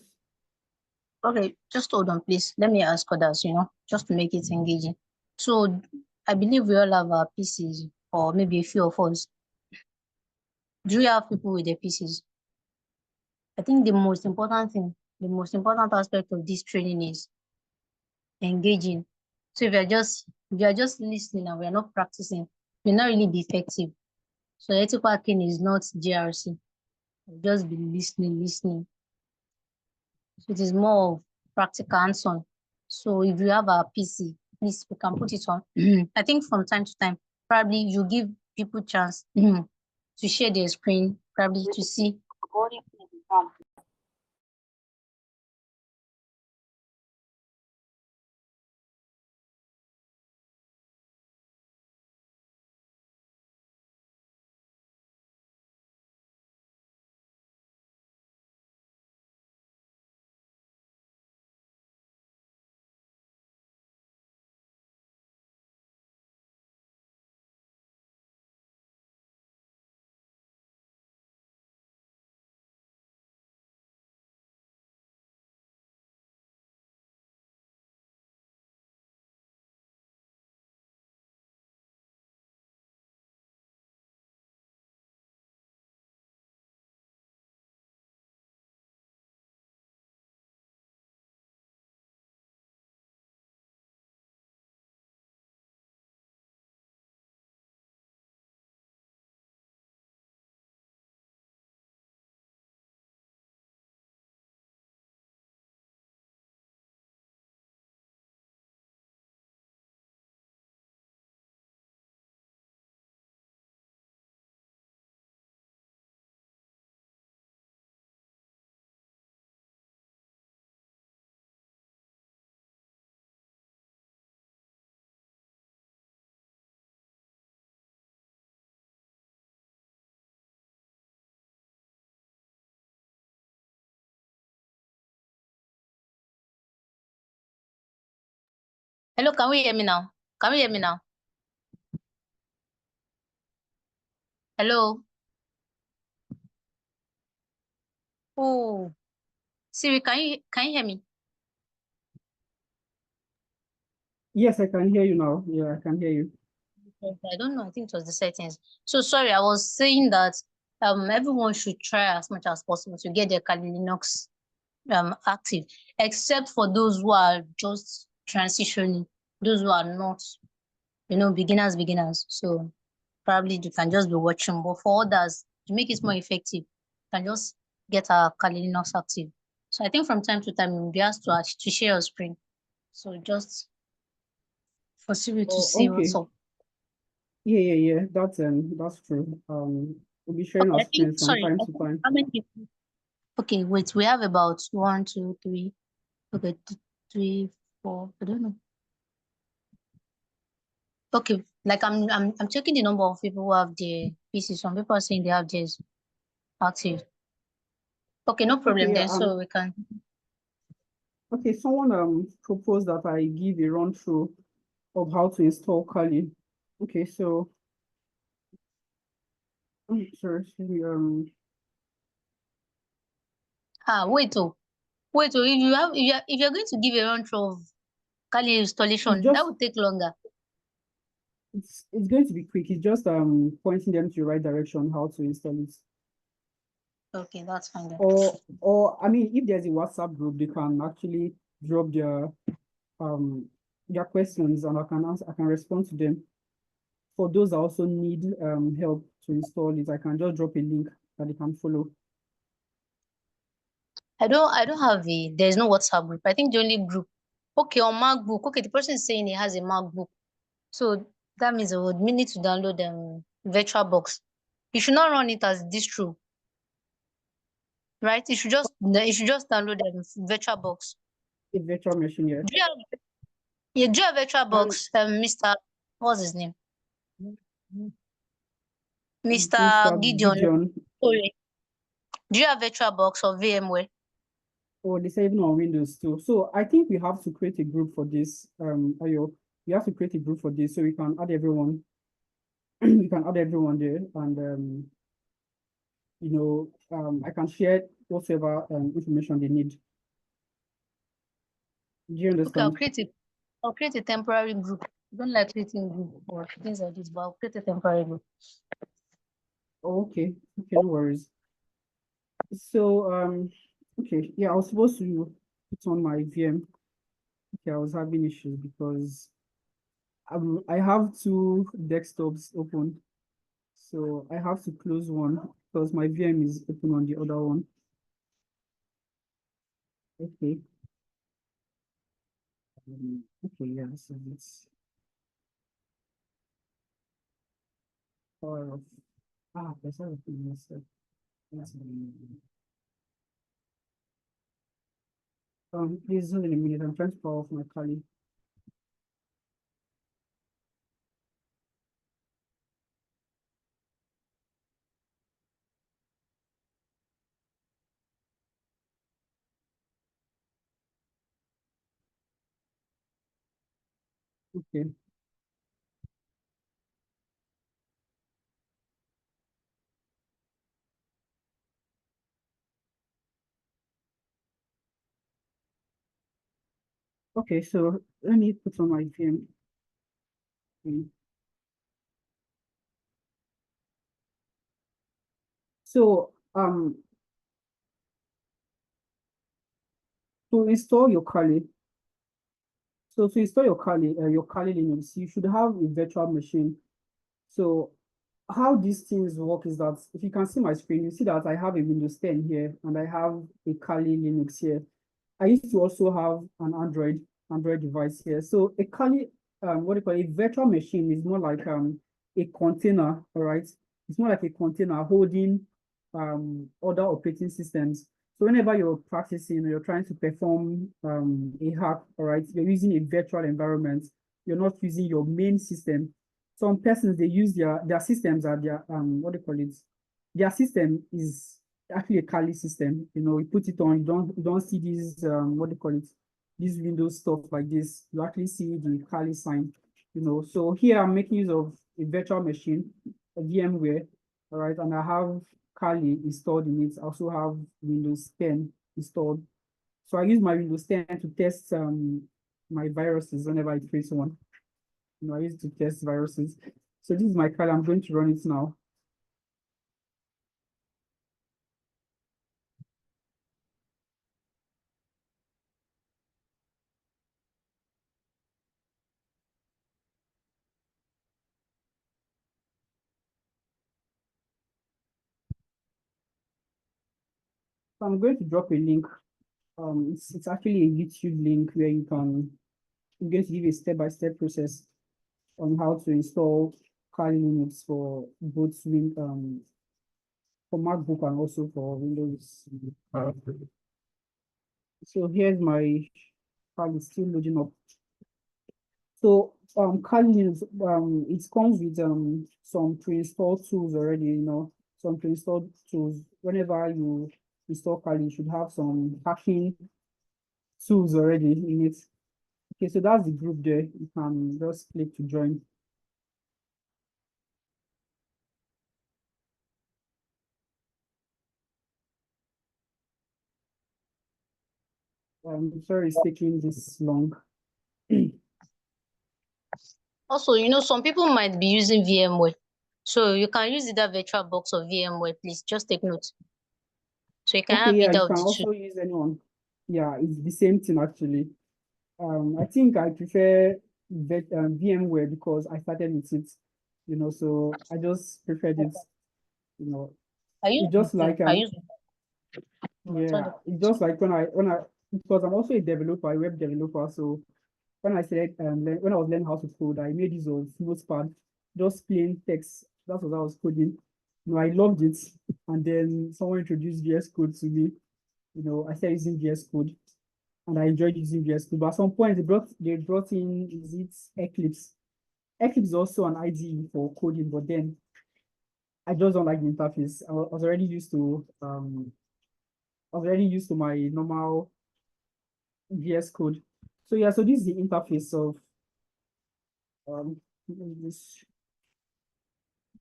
Okay, just hold on, please. Let me ask others, just to make it engaging. So I believe we all have our PCs, or maybe a few of us. Do you have people with their PCs? I think the most important thing, the most important aspect of this training is engaging. So if you are just listening and we are not practicing, we're not really be effective. So ethical hacking is not GRC. Just be listening. So it is more of practical hands-on. So if you have a PC, please, we can put it on. I think from time to time, probably you give people chance to share their screen, probably to see. Hello, can we hear me now? Can we hear me now? Hello? Oh, Siri, can you hear me?
Yes, I can hear you now. Yeah, I can hear you.
I don't know. I think it was the settings. So sorry, I was saying that everyone should try as much as possible to get their Kali Linux active, except for those who are just transitioning, those who are not, beginners. So probably you can just be watching. But for others, to make it more effective, you can just get our Kali Linux active. So I think from time to time, you'll be asked to share your screen. So just for Siri to
Oh,
see what's
okay.
up.
Yeah. That's true. We'll be sharing
Okay,
our
I think,
screens from
sorry,
time
I
to
think
time.
how many people? Okay, wait, we have about 1, 2, 3. Okay, 3, 4. I don't know. Okay, like I'm checking the number of people who have their PC. Some people are saying they have theirs active. Okay, no
Okay,
problem
yeah,
then. So we can.
okay, someone proposed that I give a run through of how to install Kali. Okay, so sorry, excuse me,
Wait, if you're going to give a run through of Kali
it's
installation, that
just
would take longer.
it's going to be quick. It's just pointing them to the right direction how to install it.
Okay, that's fine then.
Or I mean, if there's a WhatsApp group, they can actually drop their questions and I can respond to them. For those that also need help to install it, I can just drop a link that they can follow.
I don't have there's no WhatsApp group. I think the only group, okay, on MacBook. Okay, the person is saying he has a MacBook. So that means we need to download VirtualBox. You should not run it as distro, right? You should just download VirtualBox.
A virtual machine, yeah.
Do you have
And
VirtualBox, Mr. What's his name?
Mr.
Mr. Gideon.
Gideon,
Sorry. Do you have VirtualBox or VMware?
or they say even on Windows too. So I think we have to create a group for this. Ayo, we have to create a group for this so we can add everyone. you can add everyone there, and I can share whatever information they need. Do you
Okay,
understand?
I'll create a temporary group. I don't like creating group or things like this, but I'll create a temporary group.
Okay, no worries. So okay, yeah, I was supposed to put on my VM. Okay, I was having issues because I have two desktops open, so I have to close one because my VM is open on the other one. Okay. Okay, yeah, so it's power of that's all of yes, that's please hold on a minute. I'm trying to power off my Kali. Okay. Okay, so let me put on my VM. Okay. So to install your Kali, so to install your Kali Linux, you should have a virtual machine. So how these things work is that if you can see my screen, you see that I have a Windows 10 here and I have a Kali Linux here. I used to also have an Android device here. So a Kali, what do you call it? A virtual machine is more like a container, all right? It's more like a container holding other operating systems. So whenever you're practicing, you're trying to perform a hack, all right, you're using a virtual environment. You're not using your main system. Some persons they use their systems at their what do you call it? Their system is actually a Kali system. You put it on, you don't see these what do you call it? These Windows stuff like this. You actually see the Kali sign. So here I'm making use of a virtual machine, a VMware, all right, and I have Kali installed in it. I also have Windows 10 installed. So I use my Windows 10 to test my viruses whenever I create one. I use it to test viruses. So this is my Kali. I'm going to run it now. So I'm going to drop a link. It's actually a YouTube link where I'm going to give a step-by-step process on how to install Kali Linux for both for MacBook and also for Windows. So here's my Kali still loading up. So Kali Linux it comes with some pre-installed tools already, some pre-installed tools. Whenever you install Kali, you should have some hacking tools already in it. Okay, so that's the group there. You can just click to join. Sorry it's taking this long.
Also, some people might be using VMware. So you can use either VirtualBox or VMware, please. Just take note. So you can
Okay,
have
yeah,
either
you
of
can
the two.
also use anyone. Yeah, it's the same thing actually. I think I prefer VMware because I started with it, so I just preferred it, you know.
I use
It's just like
I use
yeah, it's just like when I because I'm also a developer, a web developer, so when I said when I was learning how to code, I made use of Notepad, just plain text. That's what I was coding. I loved it, and then someone introduced VS Code to me. I started using VS Code, and I enjoyed using VS Code. But at some point, they brought in is it Eclipse. Eclipse is also an IDE for coding, but then I just don't like the interface. I was already used to my normal VS Code. So yeah, so this is the interface of this.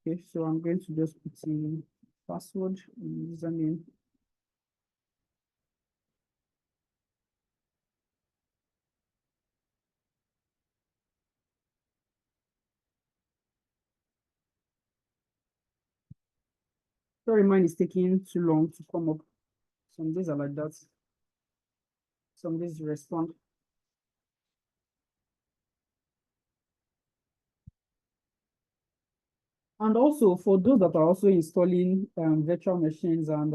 Okay, so I'm going to just put in password and username. Sorry, mine is taking too long to come up. Some days are like that. Some days you respond. And also for those that are also installing virtual machines and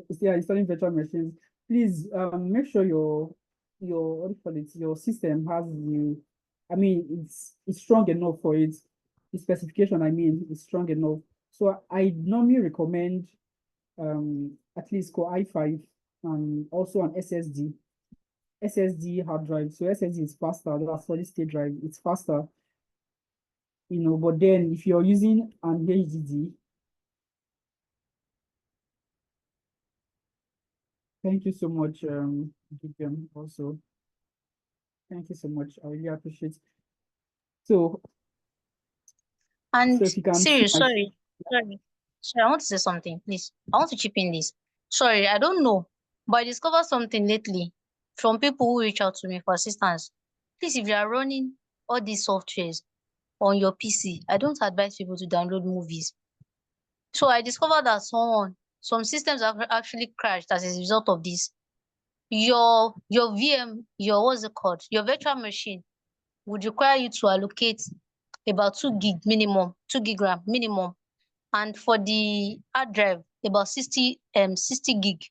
installing virtual machines, please make sure your what do you call it, your system has it's strong enough for it. The specification is strong enough. So I normally recommend at least Core i5 and also an SSD hard drive. So SSD is faster, that's solid state drive, it's faster. But then if you're using an HDD, thank you so much, Gideon, also. Thank you so much. I really appreciate it. So
And
if you can see
Siri, sorry, I want to say something, please. I want to chip in this. Sorry, I don't know, but I discovered something lately from people who reach out to me for assistance. Please, if you are running all these softwares on your PC, I don't advise people to download movies. So I discovered that some systems have actually crashed as a result of this. Your VM, what's it called? Your virtual machine would require you to allocate about 2 gig RAM minimum, and for the hard drive about 60 gig.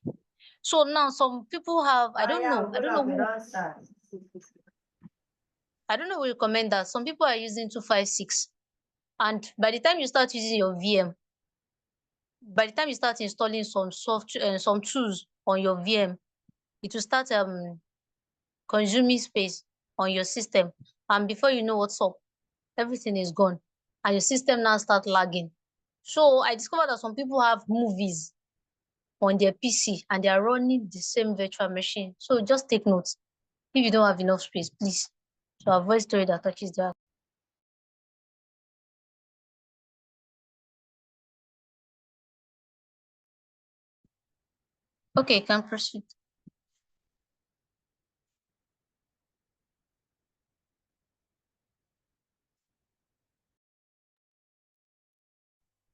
So now some people have, I don't know who recommend that. Some people are using 256, and by the time you start using your VM, by the time you start installing some tools on your VM, it will start consuming space on your system, and before you know what's up, everything is gone and your system now start lagging. So I discovered that some people have movies on their PC and they are running the same virtual machine. So just take note. If you don't have enough space, please, to avoid story that touches that. Okay, can proceed.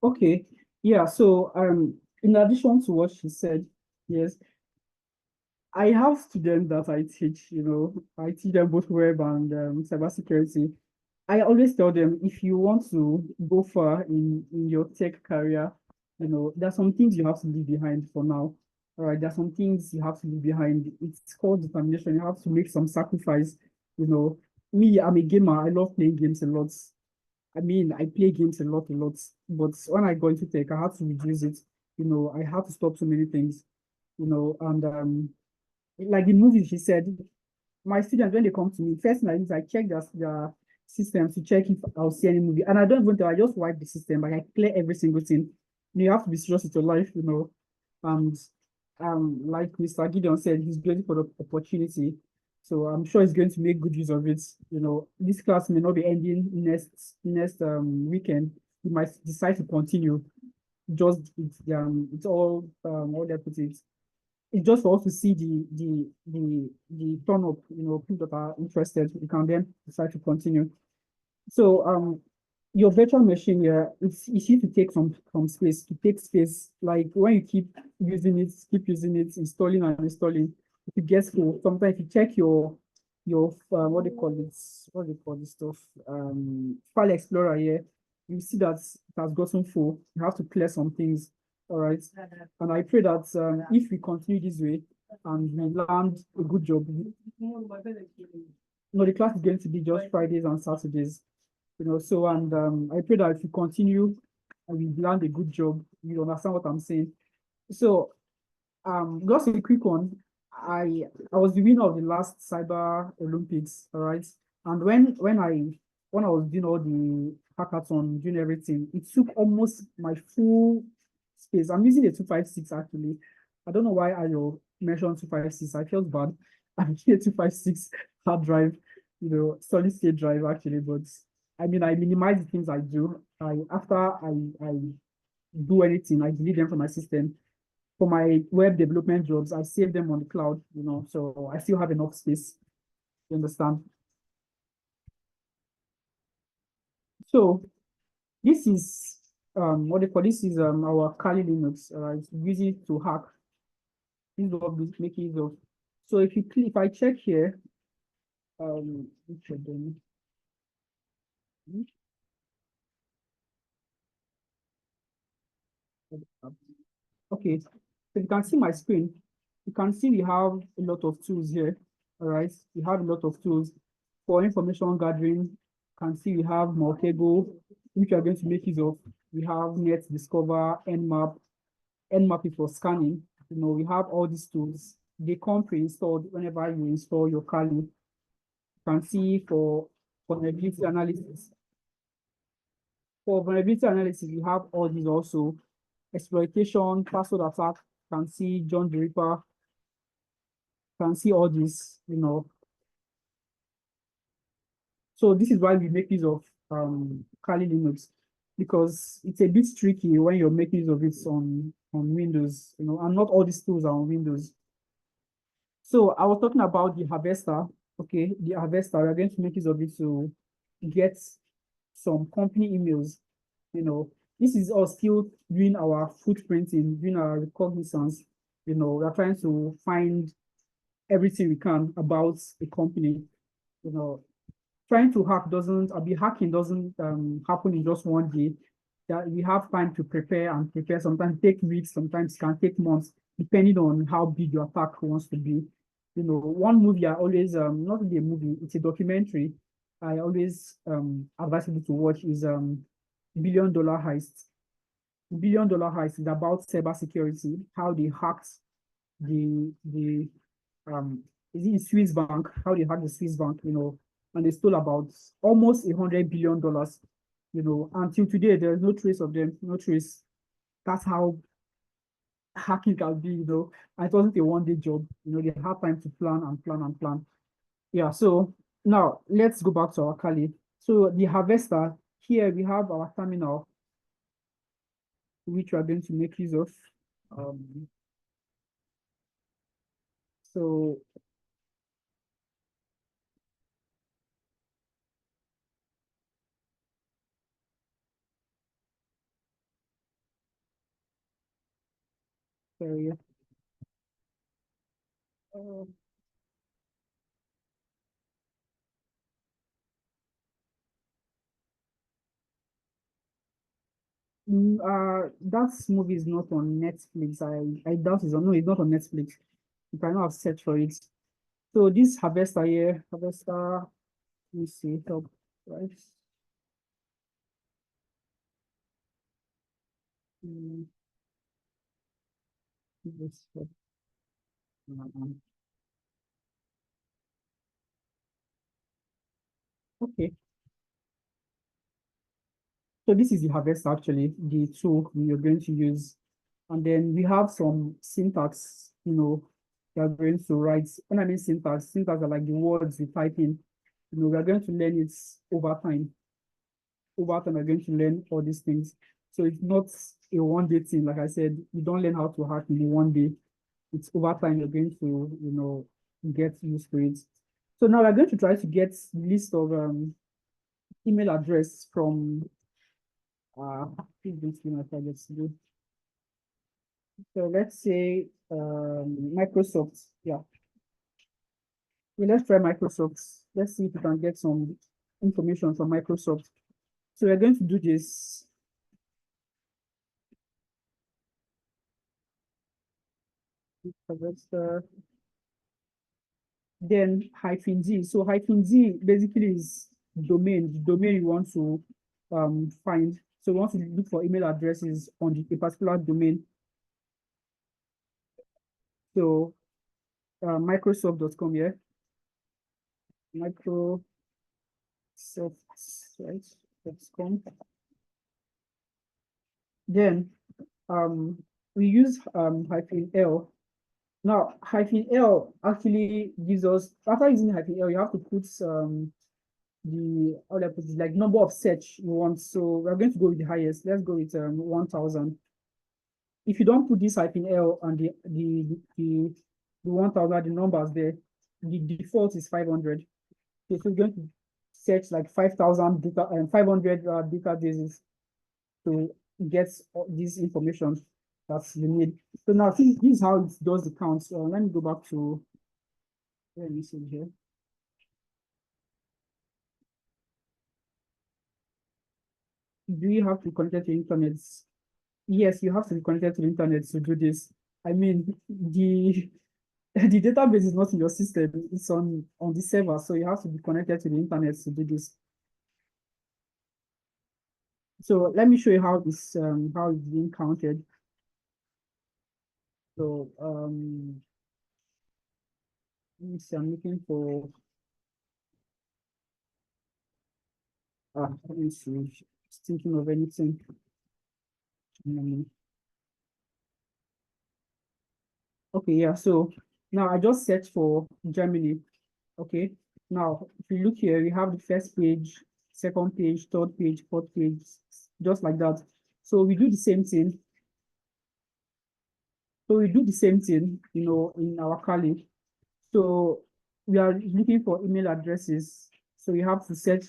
okay, yeah. So in addition to what she said, yes, I have students that I teach. I teach them both web and cybersecurity. I always tell them, if you want to go far in your tech career, there's some things you have to leave behind for now. All right, there's some things you have to leave behind. It's called determination. You have to make some sacrifice. Me, I'm a gamer. I love playing games a lot. I play games a lot. But when I go into tech, I had to reduce it. I had to stop so many things. And like the movie she said, my students, when they come to me, first thing I do is I check their system to check if I'll see any movie. And I don't even tell, I just wipe the system, like I clear every single thing. You have to be serious with your life, And like Mr. Gideon said, he's waiting for the opportunity. So I'm sure he's going to make good use of it. This class may not be ending next weekend. He might decide to continue. It's all what they put it. It's just for us to see the turn up, people that are interested. You can then decide to continue. So your virtual machine here, it's easy to take some space, to take space. Like when you keep using it, installing and installing, it gets full. Sometimes you check your what they call it, what they call this stuff, file explorer here, you see that it has gotten full. You have to clear some things. All right. And I pray that if we continue this way and we land a good job, the class is going to be just Fridays and Saturdays. So and I pray that if you continue and we land a good job, you understand what I'm saying. So just a quick one. I was the winner of the last Cyber Olympics, all right. And when I was doing all the hackathon, doing everything, it took almost my full space. I'm using a 256 actually. I don't know why I mentioned 256. I felt bad. I'm using a 256 hard drive, solid state drive actually, but I mean, I minimize the things I do. After I do anything, I delete them from my system. For my web development jobs, I save them on the cloud, so I still have enough space. You understand? So this is what they call this is our Kali Linux. It's easy to hack. This is what we make use of. So if I check here, which of them? Okay, so you can see my screen. You can see we have a lot of tools here. All right, we have a lot of tools for information gathering. You can see we have Multego, which we are going to make use of. We have Net Discover, Nmap. Nmap is for scanning. We have all these tools. They come pre-installed whenever you install your Kali. You can see for vulnerability analysis. For vulnerability analysis, we have all these also. Exploitation, password attack, can see John the Ripper, can see all this. So this is why we make use of Kali Linux, because it's a bit tricky when you're making use of it on Windows, and not all these tools are on Windows. So I was talking about the harvester. Okay, the harvester, we're going to make use of it to get some company emails. This is us still doing our footprinting, doing our reconnaissance. We are trying to find everything we can about a company. Trying to hacking doesn't happen in just one day. That we have time to prepare and prepare. Sometimes take weeks, sometimes it can take months, depending on how big your attack wants to be. One movie I always not really a movie, it's a documentary. I always advise people to watch is Billion Dollar Heist. Billion Dollar Heist is about cybersecurity, how they hacked the is it Swiss bank, how they hacked the Swiss bank, and they stole about almost $100 billion. Until today, there's no trace of them, no trace. That's how hacking can be, and it wasn't a one-day job. They had time to plan and plan and plan. Yeah, so now let's go back to our Kali. So the harvester, here we have our terminal, which we are going to make use of. So sorry. Uh, that movie is not on Netflix. I doubt it's on. No, it's not on Netflix. You cannot have searched for it. So this harvester here, harvester, let me see, help, right? Mm, this, okay. So this is the harvester actually, the tool we are going to use. And then we have some syntax, we are going to write. When I mean syntax are like the words we type in. We are going to learn it over time. Over time, we're going to learn all these things. So it's not a one-day thing. Like I said, you don't learn how to hack in one day. It's over time you're going to, get used to it. So now we're going to try to get list of email address from so let's say Microsoft. Yeah. Well, let's try Microsoft. Let's see if we can get some information from Microsoft. So we're going to do this. Then -d. So -d basically is domain, the domain you want to find. So we want to look for email addresses on a particular domain. So Microsoft.com here. Microsoft, right? Then we use -l. Now -l actually gives us, after using -l, you have to put the other put is like number of search you want. So we're going to go with the highest. Let's go with 1000. If you don't put this -L and the 1000, the numbers there, the default is 500. So we're going to search like 5,000 data and 500 databases to get this information that you need. So now this is how it does the count. So let me go back to, let me see here. Do you have to connect to internet? Yes, you have to be connected to the internet to do this. I mean, the the database is not in your system, it's on the server, so you have to be connected to the internet to do this. So let me show you how this how it's being counted. So let me see, I'm looking for let me see, just thinking of anything. Okay, yeah, so now I just searched for Germany. Okay, now if you look here, we have the first page, second page, third page, fourth page, just like that. So we do the same thing. So we do the same thing, you know, in our Kali. So we are looking for email addresses. So you have to set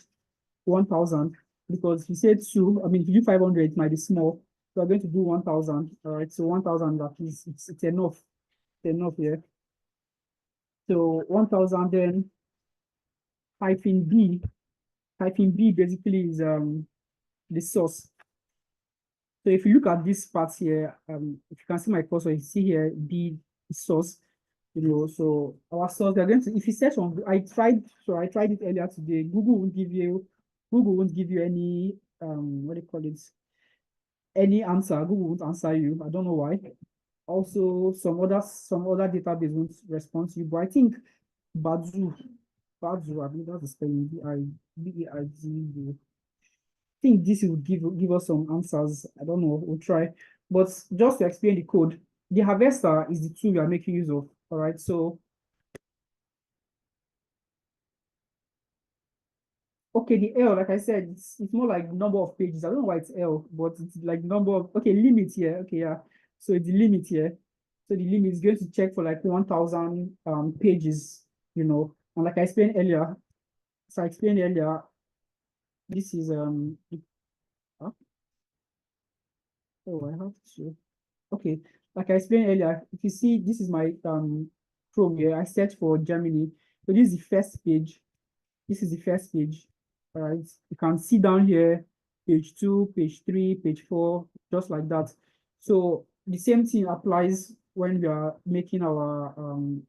1000 because he said two. I mean, if you do 500, it might be small. So we're going to do 1000. All right, so 1000, that is, it's enough. It's enough here. So 1000, then hyphen B. Hyphen B basically is the source. So if you look at this part here, if you can see my cursor, you see here B source, you know. So our source, they're going to, if you search on, I tried it earlier today. Google won't give you any what do you call it? Any answer. Google won't answer you. I don't know why. Also, some other database won't respond to you. But I think Badzu, I think that's the spelling, B-I-B-E-I-Z-U. Think this will give us some answers. I don't know, we'll try. But just to explain the code, the harvester is the tool we are making use of. All right, so okay, the L, like I said, it's more like number of pages. I don't know why it's L, but it's like number of, okay, limit here. Okay, yeah. So it's the limit here. So the limit is going to check for like 1000 pages, you know. And like I explained earlier, this is huh? Oh, I have to. Okay, like I explained earlier, if you see, this is my Chrome here. I search for Germany. So this is the first page. This is the first page. All right. You can see down here, page 2, page 3, page 4, just like that. So the same thing applies when we are making our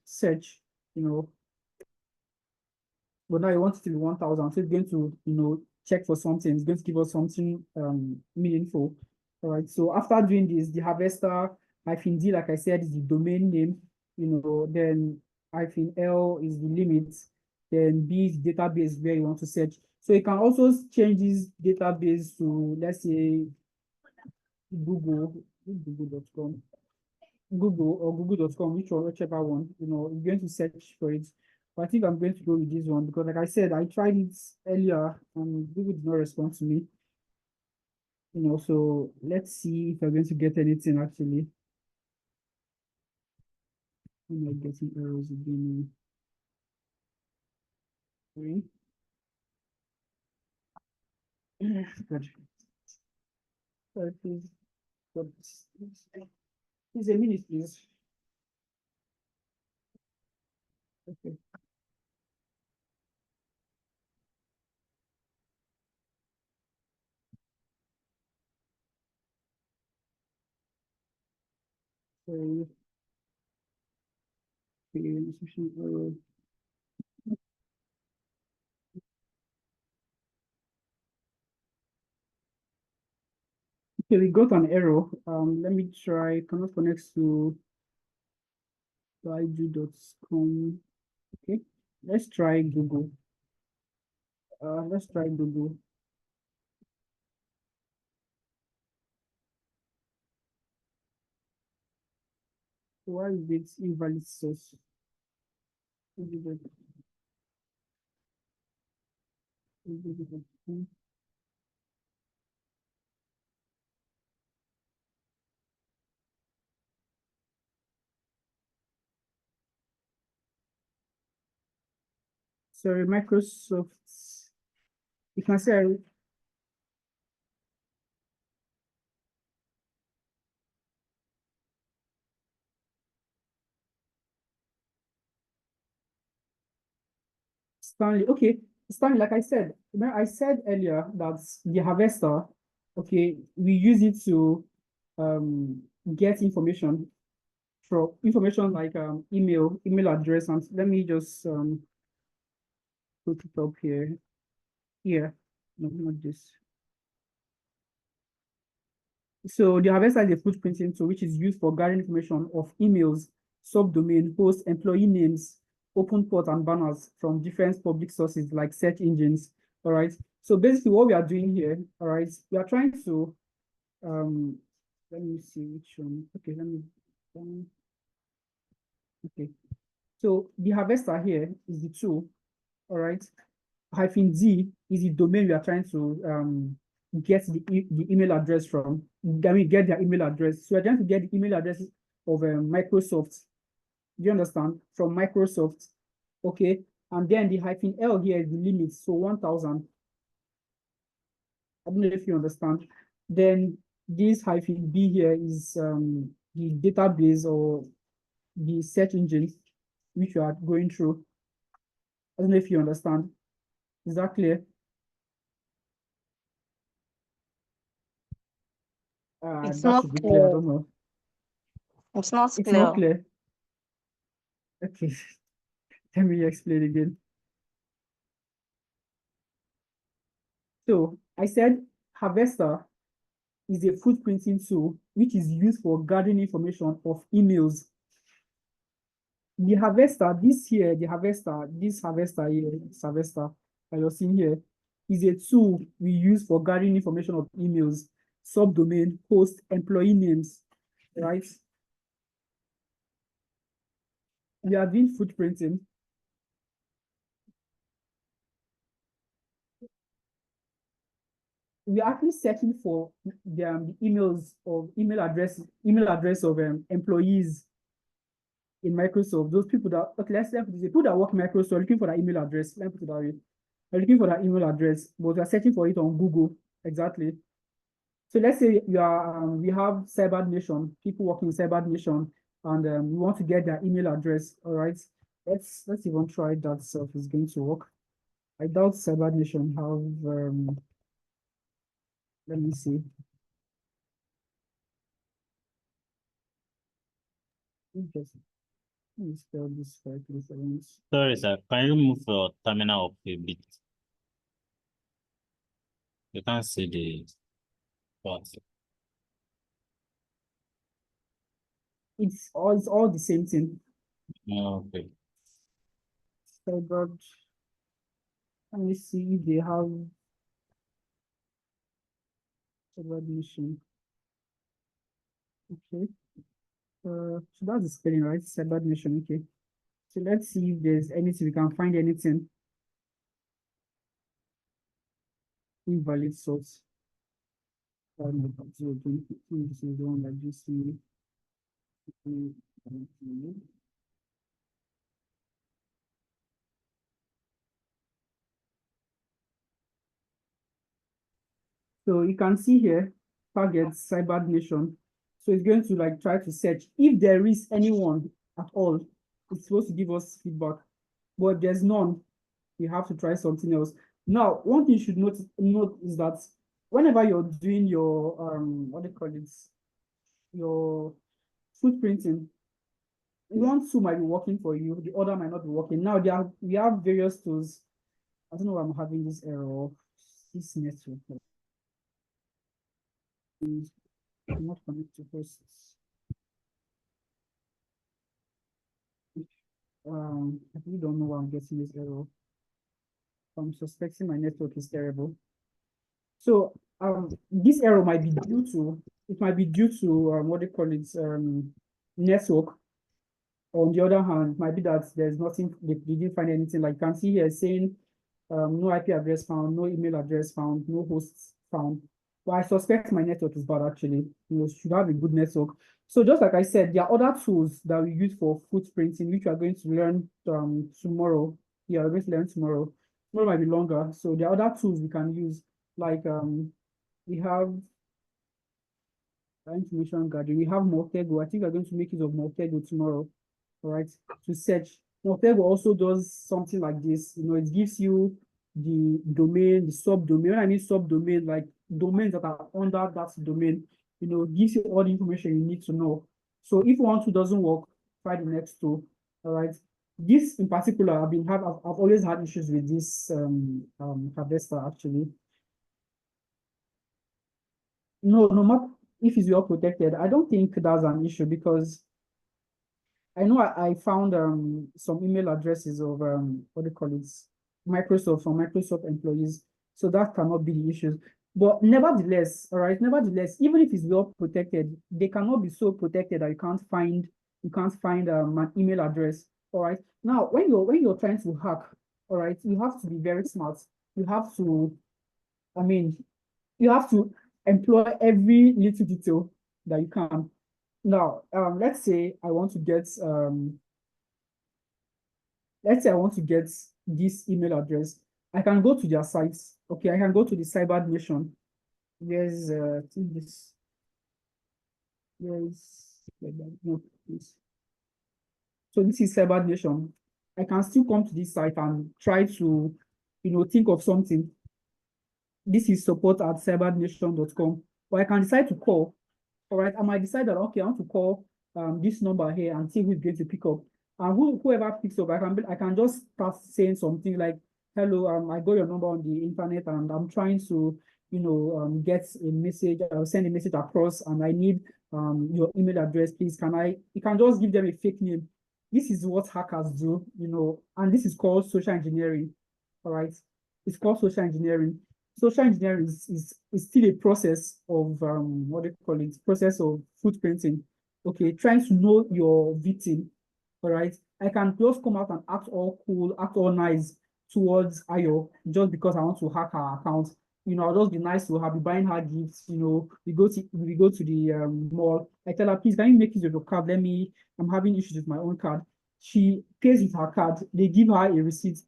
search, you know. But now you want it to be 1000. So it's going to, you know, check for something. It's going to give us something meaningful. All right. So after doing this, the harvester -D, like I said, is the domain name, you know, then -L is the limit, then B is database where you want to search. So you can also change this database to, let's say, google.com. Google or google.com, whichever one, you know, you're going to search for it. But I think I'm going to go with this one because, like I said, I tried it earlier and Google did not respond to me. You know, so let's see if I'm going to get anything actually. Am I getting errors again? Sorry. Good. Sorry, please. But please a minute, please. Okay. So, okay, error. Okay, we got an error. Let me try. Cannot connect to baidu.com. Okay, let's try Google. Let's try Google. Why is it invalid source? Sorry, Microsoft. You can say Stanley. Okay, Stanley, like I said, remember I said earlier that the harvester, okay, we use it to get information from information like email address, and let me just put it up here. Here, no, not this. So the harvester is a footprinting tool which is used for gathering information of emails, subdomain, host, employee names, open port, and banners from different public sources like search engines. All right. So basically, what we are doing here, all right, we are trying to let me see which one. Okay, let me okay. So the harvester here is the tool, all right. -D is the domain we are trying to get the email address from. Can we get their email address? So we're trying to get the email address of Microsoft. Do you understand? From Microsoft. Okay. And then the -L here is the limit. So 1000. I don't know if you understand. Then this -B here is the database or the search engine which you are going through. I don't know if you understand. Is that clear?
It's
That
not
should be clear. I
clear.
don't know.
It's not
It's
clear.
not clear. Okay. Let me explain again. So I said harvester is a footprinting tool which is used for gathering information of emails. The harvester, this here, this harvester here, this harvester that you're seeing here, is a tool we use for gathering information of emails, subdomain, host, employee names, right? We are doing footprinting. We are actually searching for the emails or email address of employees in Microsoft. Those people that, okay, let's say the people that work in Microsoft are looking for that email address. Let me put it that way. They're looking for that email address, but we are searching for it on Google. Exactly. So let's say you are we have Cyber Nation, people working in Cyber Nation, and we want to get their email address. All right. Let's even try that if it's going to work. I doubt Cyber Nation have let me see. Interesting. Let me spell this correctly for once.
Sorry, sir. Can you move your terminal up a bit? You can't see the box.
It's all the same thing.
Okay.
Cyber. Let me see if they have Cyber Nation. Okay. So that's the spelling, right? Cyber Nation. Okay. So let's see if there's anything we can find anything. Invalid source. So this is the one that you see. So you can see here, target Cyber Nation. So it's going to like try to search if there is anyone at all. It's supposed to give us feedback, but if there's none, you have to try something else. Now, one thing you should note is that whenever you're doing your what do you call it, your footprinting, one tool might be working for you, the other might not be working. Now we have various tools. I don't know why I'm having this error of this network. I'm not connected to hosts. I really don't know why I'm getting this error. I'm suspecting my network is terrible. So this error might be due to what they call it network. On the other hand, it might be that there's nothing, they didn't find anything. Like you can see here saying no IP address found, no email address found, no hosts found. But I suspect my network is bad actually. Should have a good network. So just like I said, there are other tools that we use for footprinting, which we are going to learn tomorrow. Yeah, we're going to learn tomorrow. Tomorrow might be longer. So there are other tools we can use, like we have information gathering. We have Mortego. I think we're going to make use of Mortego tomorrow, all right, to search. Mortego also does something like this. It gives you the domain, the subdomain. When I mean subdomain, like domains that are under that domain, gives you all the information you need to know. So if one tool doesn't work, try the next tool, all right? This in particular, I've always had issues with this harvester actually. No matter if it's well protected, I don't think that's an issue because I know I found some email addresses of what do you call it, Microsoft, from Microsoft employees. So that cannot be the issue. But nevertheless, all right, even if it's well protected, they cannot be so protected that you can't find an email address. All right. Now, when you're trying to hack, all right, you have to be very smart. You have to, I mean, you have to employ every little detail that you can. Now, let's say I want to get this email address. I can go to their sites. Okay, I can go to the Cyber Nation. There's this. No, this. So this is Cyber Nation. I can still come to this site and try to, think of something. This is support@cybernation.com. Or I can decide to call. All right, I might decide that, okay, I want to call this number here and see who's going to pick up. And whoever picks up, I can just start saying something like, hello, I got your number on the internet and I'm trying to, get a message, send a message across, and I need your email address, please. You can just give them a fake name. This is what hackers do, and this is called social engineering. All right, it's called social engineering. Social engineering is still a process of what do you call it? Process of footprinting. Okay, trying to know your victim. All right. I can just come out and act all cool, act all nice towards Ayo just because I want to hack her account. I'll just be nice to her, be buying her gifts. We go to the mall. I tell her, please, can you make use of your card? I'm having issues with my own card. She pays with her card. They give her a receipt,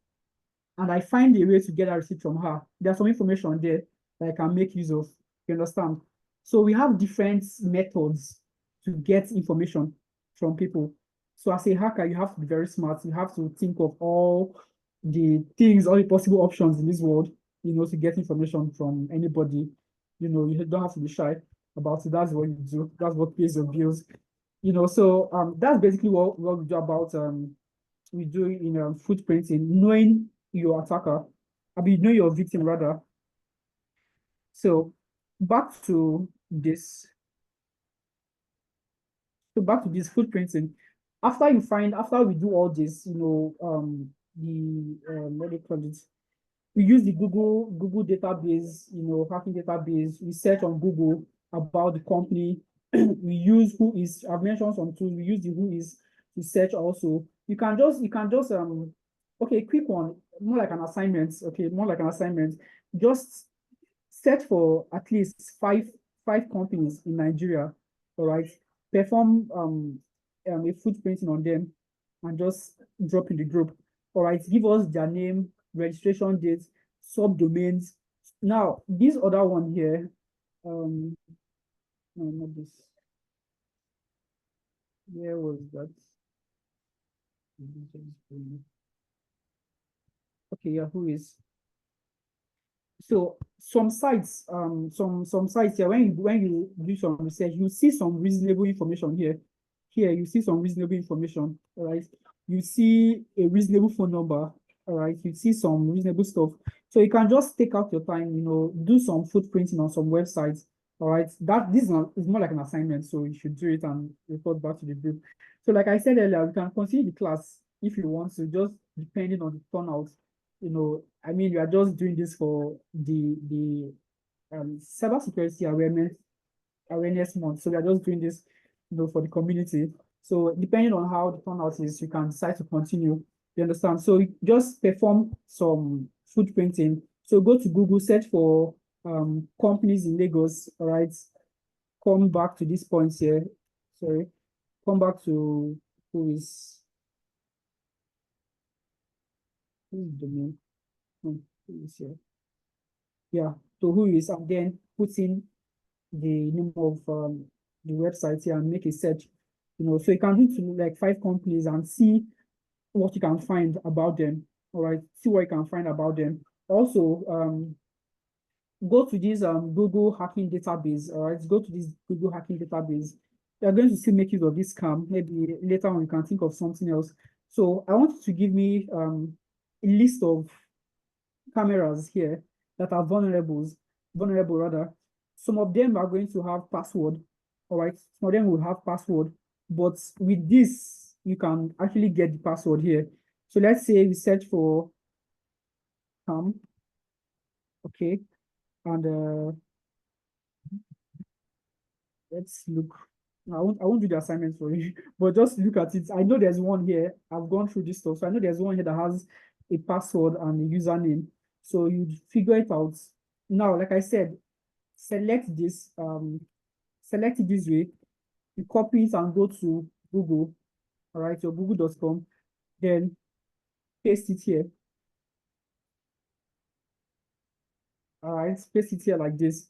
and I find a way to get a receipt from her. There's some information there that I can make use of. You understand? So we have different methods to get information from people. So as a hacker, you have to be very smart. You have to think of all the possible options in this world, to get information from anybody. You don't have to be shy about it. That's what you do. That's what pays your bills. So that's basically what we do about we do in footprinting, knowing your attacker, know your victim rather. So back to this. So back to this footprinting. After we do all this, what do you call it? We use the Google database, hacking database. We search on Google about the company. We use Whois. I've mentioned some tools. We use the Whois to search also. You can just okay, quick one, more like an assignment. Okay, more like an assignment. Just search for at least five companies in Nigeria. All right, perform a footprinting on them and just drop in the group. All right, give us their name, registration dates, subdomains. Now, this other one here, no, not this. Where was that? Okay, yeah, Whois. So some sites, some sites here, when you do some research, you see some reasonable information here. Here, you see some reasonable information, all right? You see a reasonable phone number, all right? You see some reasonable stuff. So you can just take out your time, do some footprinting on some websites, all right? This is more like an assignment, so you should do it and report back to the group. So like I said earlier, we can continue the class if you want to, just depending on the turnout. You are just doing this for the cybersecurity awareness month. So we are just doing this, for the community. So depending on how the turnout is, you can decide to continue. You understand? So you just perform some footprinting. So go to Google, search for companies in Lagos, all right? Come back to this point here. Sorry, come back to who is the name? Who is here? Yeah, so who is, and then put in the name of the website here and make a search. So you can do to like 5 companies and see what you can find about them. All right, see what you can find about them. Also, go to this Google hacking database. All right, go to this Google hacking database. You're going to still make use of this scam. Maybe later on you can think of something else. So I want you to give me a list of cameras here that are vulnerable rather. Some of them are going to have password. All right, some of them will have password, but with this, you can actually get the password here. So let's say we search for okay, and let's look. I won't do the assignment for you, but just look at it. I know there's one here. I've gone through this stuff, so I know there's one here that has a password and a username. So you figure it out. Now, like I said, select this, select it this way. You copy it and go to Google, all right, your google.com, then paste it here. All right, paste it here like this.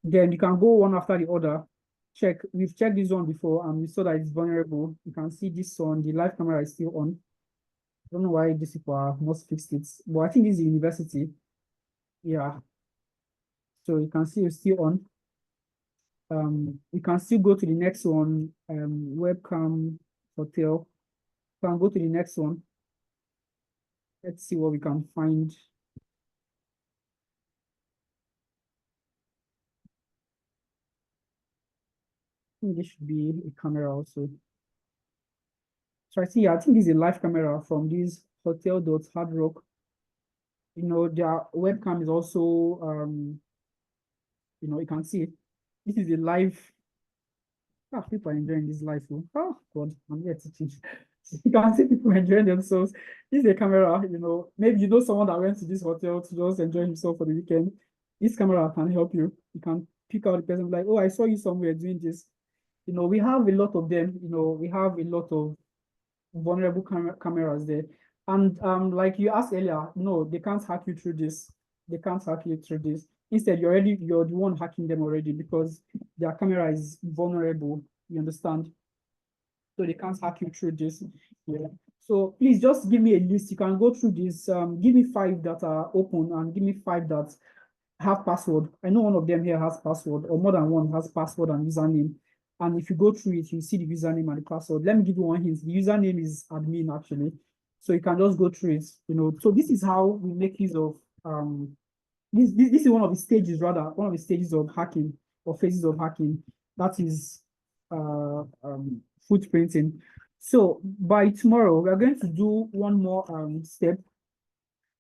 Then you can go one after the other. Check. We've checked this one before and we saw that it's vulnerable. You can see this one, the live camera is still on. I don't know why these people have not fixed it, but I think this is the university. Yeah. So you can see it's still on. You can still go to the next one, webcam hotel. You can go to the next one. Let's see what we can find. I think this should be a camera also. So I think this is a live camera from this hotel.hardrock. Their webcam is also, you can see it. This is a live. People are enjoying this live. Oh God, I'm here teaching. You can see people enjoying themselves. This is a camera, maybe someone that went to this hotel to just enjoy himself for the weekend. This camera can help you. You can pick out the person like, oh, I saw you somewhere doing this. We have a lot of them. We have a lot of vulnerable cameras there. And like you asked earlier, no, they can't hack you through this. They can't hack you through this. Instead, you're the one hacking them already because their camera is vulnerable. You understand? So they can't hack you through this. Yeah. So please just give me a list. You can go through this. Give me 5 that are open and give me 5 that have password. I know one of them here has password, or more than one has password and username. And if you go through it, you see the username and the password. Let me give you one hint. The username is admin actually. So you can just go through it, So this is how we make use of this is one of the stages, rather, one of the stages of hacking or phases of hacking. That is footprinting. So by tomorrow, we are going to do one more step,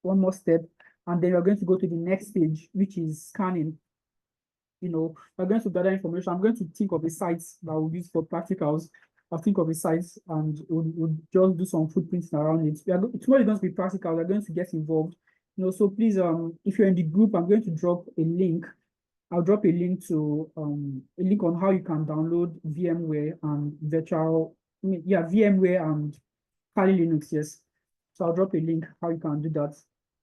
and then we're going to go to the next stage, which is scanning. We're going to gather information. I'm going to think of the sites that we'll use for practicals. I'll think of the sites and we'll just do some footprinting around it. Tomorrow is going to be practical. We're going to get involved. So please, if you're in the group, I'm going to drop a link. I'll drop a link to a link on how you can download VMware and VMware and Kali Linux, yes. So I'll drop a link how you can do that.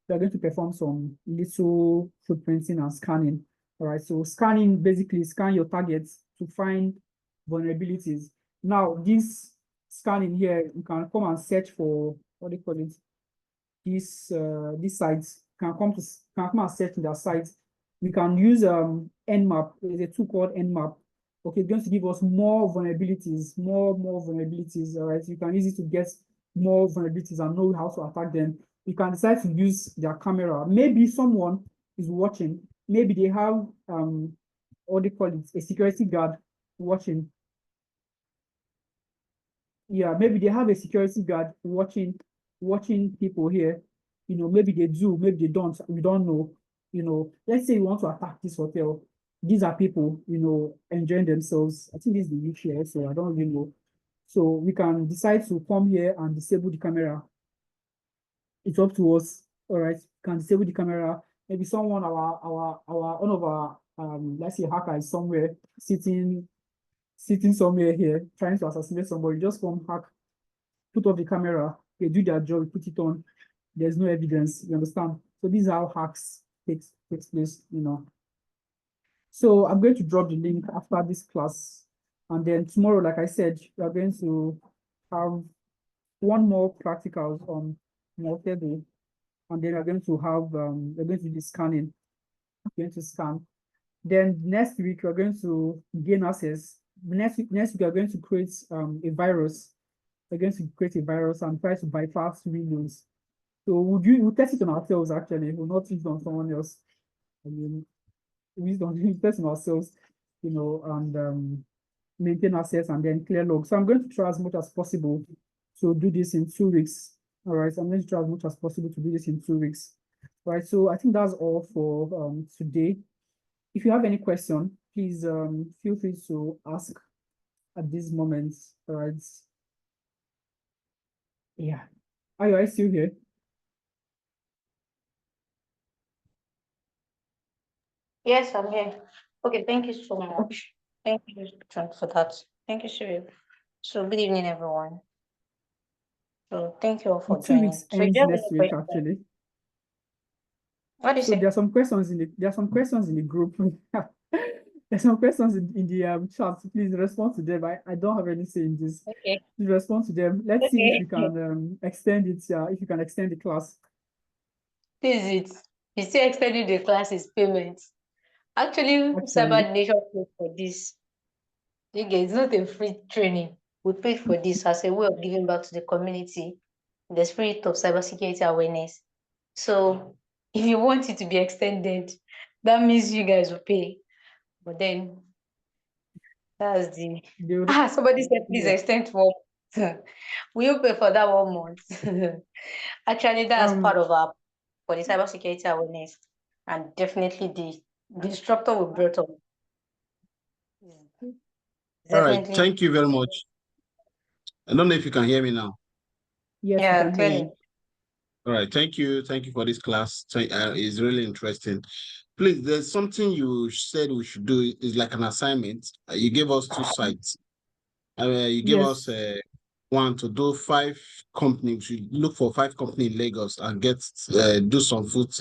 We're going to perform some little footprinting and scanning. All right, so scanning, basically scan your targets to find vulnerabilities. Now, this scanning here, you can come and search for, what do you call it? These sites can come and search in their sites. We can use Nmap. There's a tool called Nmap. Okay, it's going to give us more vulnerabilities, more vulnerabilities. All right, so you can use it to get more vulnerabilities and know how to attack them. You can decide to use their camera. Maybe someone is watching. Maybe they have what they call it, a security guard watching. Yeah, maybe they have a security guard watching people here. Maybe they do, maybe they don't. We don't know. Let's say you want to attack this hotel. These are people, enjoying themselves. I think this is the week here, so I don't really know. So we can decide to come here and disable the camera. It's up to us. All right, can disable the camera. Maybe someone, one of our, let's say hacker is somewhere sitting somewhere here, trying to assassinate somebody, just come hack, put off the camera, they do their job, put it on. There's no evidence, you understand? So this is how hacks takes place, you know. So I'm going to drop the link after this class. And then tomorrow, like I said, we are going to have one more practicals on Thursday. And then we're going to have, we're going to be scanning, we're going to scan. Then next week, we're going to gain access. Next week, we are going to create a virus. We're going to create a virus and try to bypass Windows. So we'll test it on ourselves, actually. We'll not use it on someone else. I mean, we test it on ourselves, you know, and maintain access and then clear log. So I'm going to try as much as possible to do this in 2 weeks. All right, so I'm going to try as much as possible to do this in 2 weeks. All right, so I think that's all for today. If you have any question, please feel free to ask at this moment. All right. Yeah. Are you guys still here?
Yes, I'm here. Okay, thank you so much. Thank you, John, for that. Thank you, Siri. So good evening, everyone. So thank you all for
The 2 weeks
joining. So
ends
you have
next
any
week,
questions?
actually.
What do you
So
say?
there are some questions in the group. There's some questions in the chat. Please respond to them. I don't have any say in this.
Okay.
Please respond to them. Let's see if we
Okay.
can extend it. If you can extend the class.
This is it. You see, extending the class is payment. Actually,
Actually,
Cyber Nation paid for this. Again, it's not a free training. We paid for this as a way of giving back to the community in the spirit of cybersecurity awareness. So if you want it to be extended, that means you guys will pay. But then that's the
they would,
somebody said please
yeah.
extend for we'll pay for that 1 month. Actually, that's part of our for the cybersecurity awareness, and definitely the instructor we brought up is
All right,
definitely
thank you very much. I don't know if you can hear me now.
Yes, we
yeah
can hear
clearly.
you.
All right, thank you for this class. It's really interesting. Please, there's something you said we should do. Is like an assignment. You gave us 2 sites. You gave us
Yes,
one to do 5 companies. We should look for 5 companies in Lagos and get do some food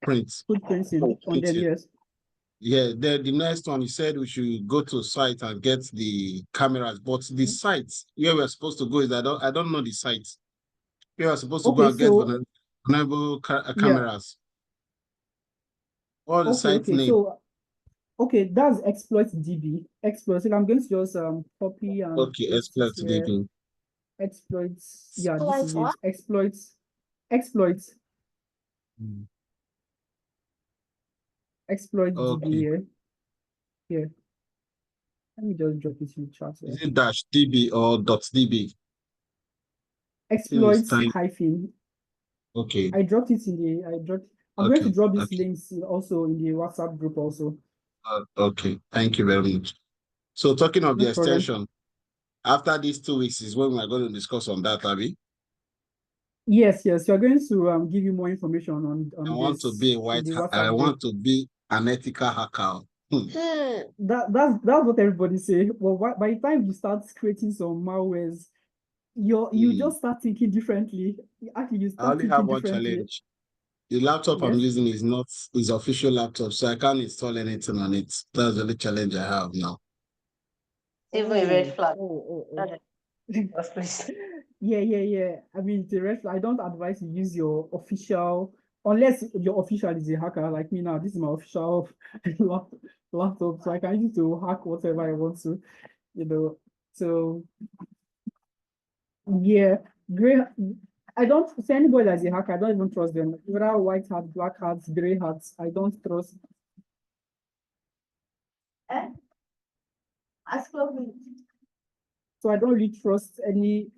prints.
footprinting on them. Yes.
Yeah, the next one, you said we should go to site and get the cameras, but the site where we're supposed to go is I don't know the site. Where we're supposed to go
Okay,
and get
so
vulnerable
yeah.
cameras. All the
Okay,
site
okay.
name.
So okay, that's exploit DB. Exploit. So I'm going to just copy and
Okay,
paste it
exploit
here.
DB.
Exploits. Yeah, this is
What?
it. Exploits. Exploits. Exploit DB
Okay.
here. Here. Let me just drop it in the chat here.
Is it dash DB or dot DB? Please,
Exploits hyphen.
okay.
I dropped it in the. I'm going to
Okay.
drop these
Okay.
links also in the WhatsApp group also.
Okay. Thank you very much. So talking of
No
the
problem.
extension, after these 2 weeks is when we're going to discuss on that, Abby.
Yes, yes. We are going to give you more information
I
on
want to
this
be a
in the
I
WhatsApp group.
want to be an ethical hacker.
That's what everybody say. Well, by the time you start creating some malwares, you
Hmm.
just start thinking differently. Actually, you
I
start
only have
thinking
one
differently.
challenge. The laptop I'm
Yes.
using is not official laptop, so I can't install anything on it. That's the only challenge I have now.
Even a red
Oh,
flag.
oh.
That's please.
Yeah. I mean, the rest, I don't advise you use your official, unless your official is a hacker like me now. This is my official laptop, so I can use it to hack whatever I want to, you know. So yeah, gray. I don't see anybody that's a hacker. I don't even trust them. Whether white hat, black hats, gray hats, I don't trust.
Eh? Ask me.
So I don't really trust anybody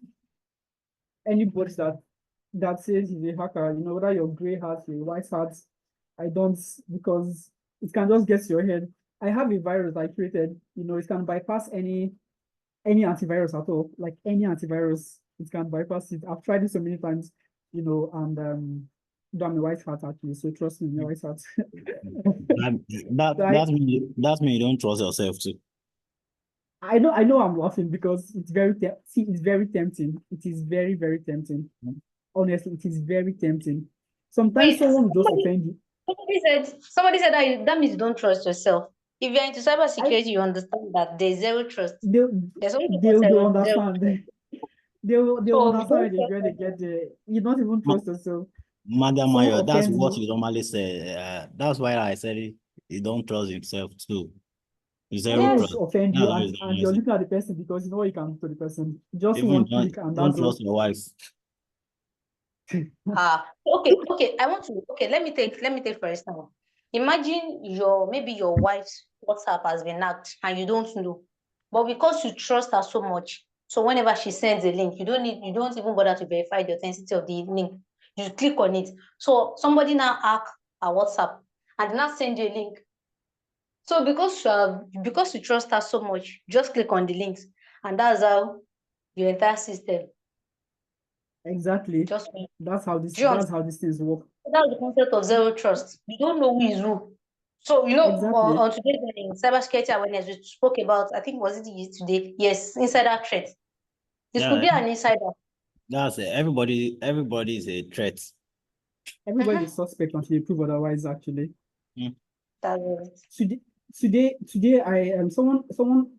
that says he's a hacker. You know, whether you're gray hat, you're white hat, I don't, because it can just get to your head. I have a virus I created. You know, it can bypass any antivirus at all. Like any antivirus, it can bypass it. I've tried it so many times. You know, and though I'm a white hat actually, so trust me, I'm a white hat.
That mean you don't trust yourself too.
I know I'm laughing because it's it's very tempting. It is very, very tempting. Honestly, it is very tempting. Sometimes
Wait,
someone will just offend you.
somebody said that means you don't trust yourself. If you're into
I
cybersecurity, you understand that there's zero trust.
they
There's only
they'll
zero
understand.
trust.
They'll
So we
understand
don't
when
trust
they get there. You don't even
Ma-
trust yourself.
Madam
Someone
Mayo, that's
offends
what
you.
you normally say. That's why I said it. He don't trust himself too. Zero
Someone
Yes.
trust.
will offend
That's
you
what he's
and
normally
you're
say.
looking at the person because you know what you can do to the person. Just
Even
one click and
don't
that's all.
trust your wife.
Okay. Let me take for example. Imagine maybe your wife's WhatsApp has been hacked and you don't know. But because you trust her so much, so whenever she sends a link, you don't even bother to verify the authenticity of the link. You click on it. So somebody now hack her WhatsApp and now send you a link. So because you trust her so much, just click on the links, and that's how your entire system
Exactly.
just.
That's how
Do you understand?
these things work.
That's the concept of zero trust. You don't know who is who. So,
Exactly.
on today's cybersecurity awareness, we spoke about, I think, was it yesterday? Yes, insider threat. This could
Yeah,
be an insider.
that's it. Everybody is a threat.
Everybody is suspect until you prove otherwise, actually.
Mm.
That's it.
Today I someone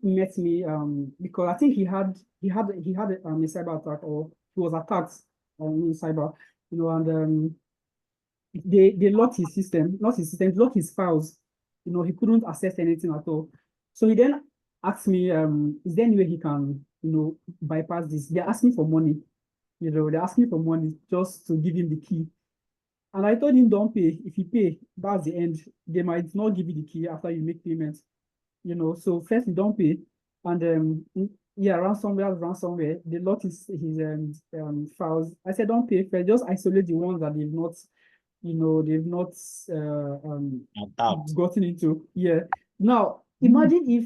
met me because I think a cyber attack, or he was attacked in cyber, and they locked his system, not his system, locked his files. He couldn't access anything at all. So he then asked me, is there any way he can, bypass this? They're asking for money, they're asking for money just to give him the key. And I told him, don't pay. If you pay, that's the end. They might not give you the key after you make payments. So first you don't pay, and yeah, ransomware. They lock his files. I said don't pay first, just isolate the ones that they've not
Attacked.
gotten into. Yeah. Now imagine if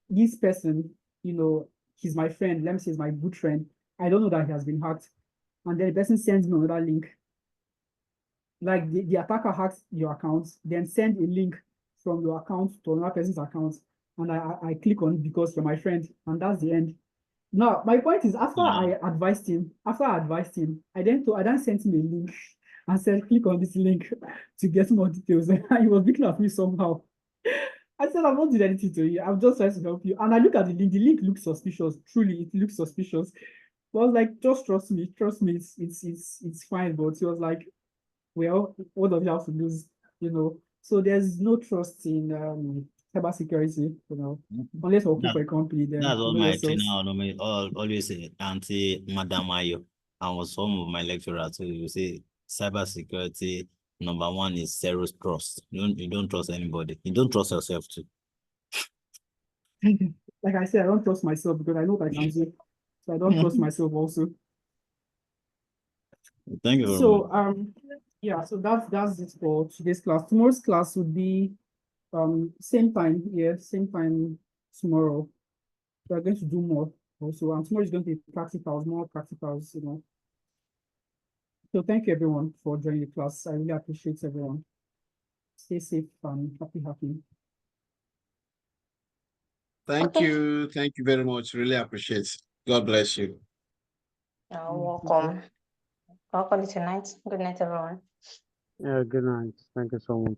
this person, he's my friend. Let me say he's my good friend. I don't know that he has been hacked, and then the person sends me another link. Like the attacker hacks your account, then send a link from your account to another person's account, and I click on it because you're my friend, and that's the end. Now, my point is, after I advised him, I then sent him a link and said, click on this link to get more details. And he was looking at me somehow. I said, I'm not doing anything to you. I'm just trying to help you. And I look at the link. The link looks suspicious. Truly, it looks suspicious. But I was like, just trust me. Trust me. It's fine. But he was like, well, what does he have to lose? So there's no trust in cybersecurity, unless you're working
That,
for a company, then
that's all
know
my trainer
yourselves.
always say, Auntie Madam Mayo. And with some of my lecturers too, you say cybersecurity number one is zero trust. You don't trust anybody. You don't trust yourself too.
Like I said, I don't trust myself because I know what I can do. So I don't trust myself also.
Thank you very much.
So yeah, so that's it for today's class. Tomorrow's class would be same time, same time tomorrow. We're going to do more also, and tomorrow is going to be practicals, more practicals. So thank you everyone for joining the class. I really appreciate everyone. Stay safe and happy.
Thank you. Thank you very much. Really appreciate it. God bless you.
You're welcome. Welcome tonight. Good night, everyone.
Yeah, good night. Thank you so much.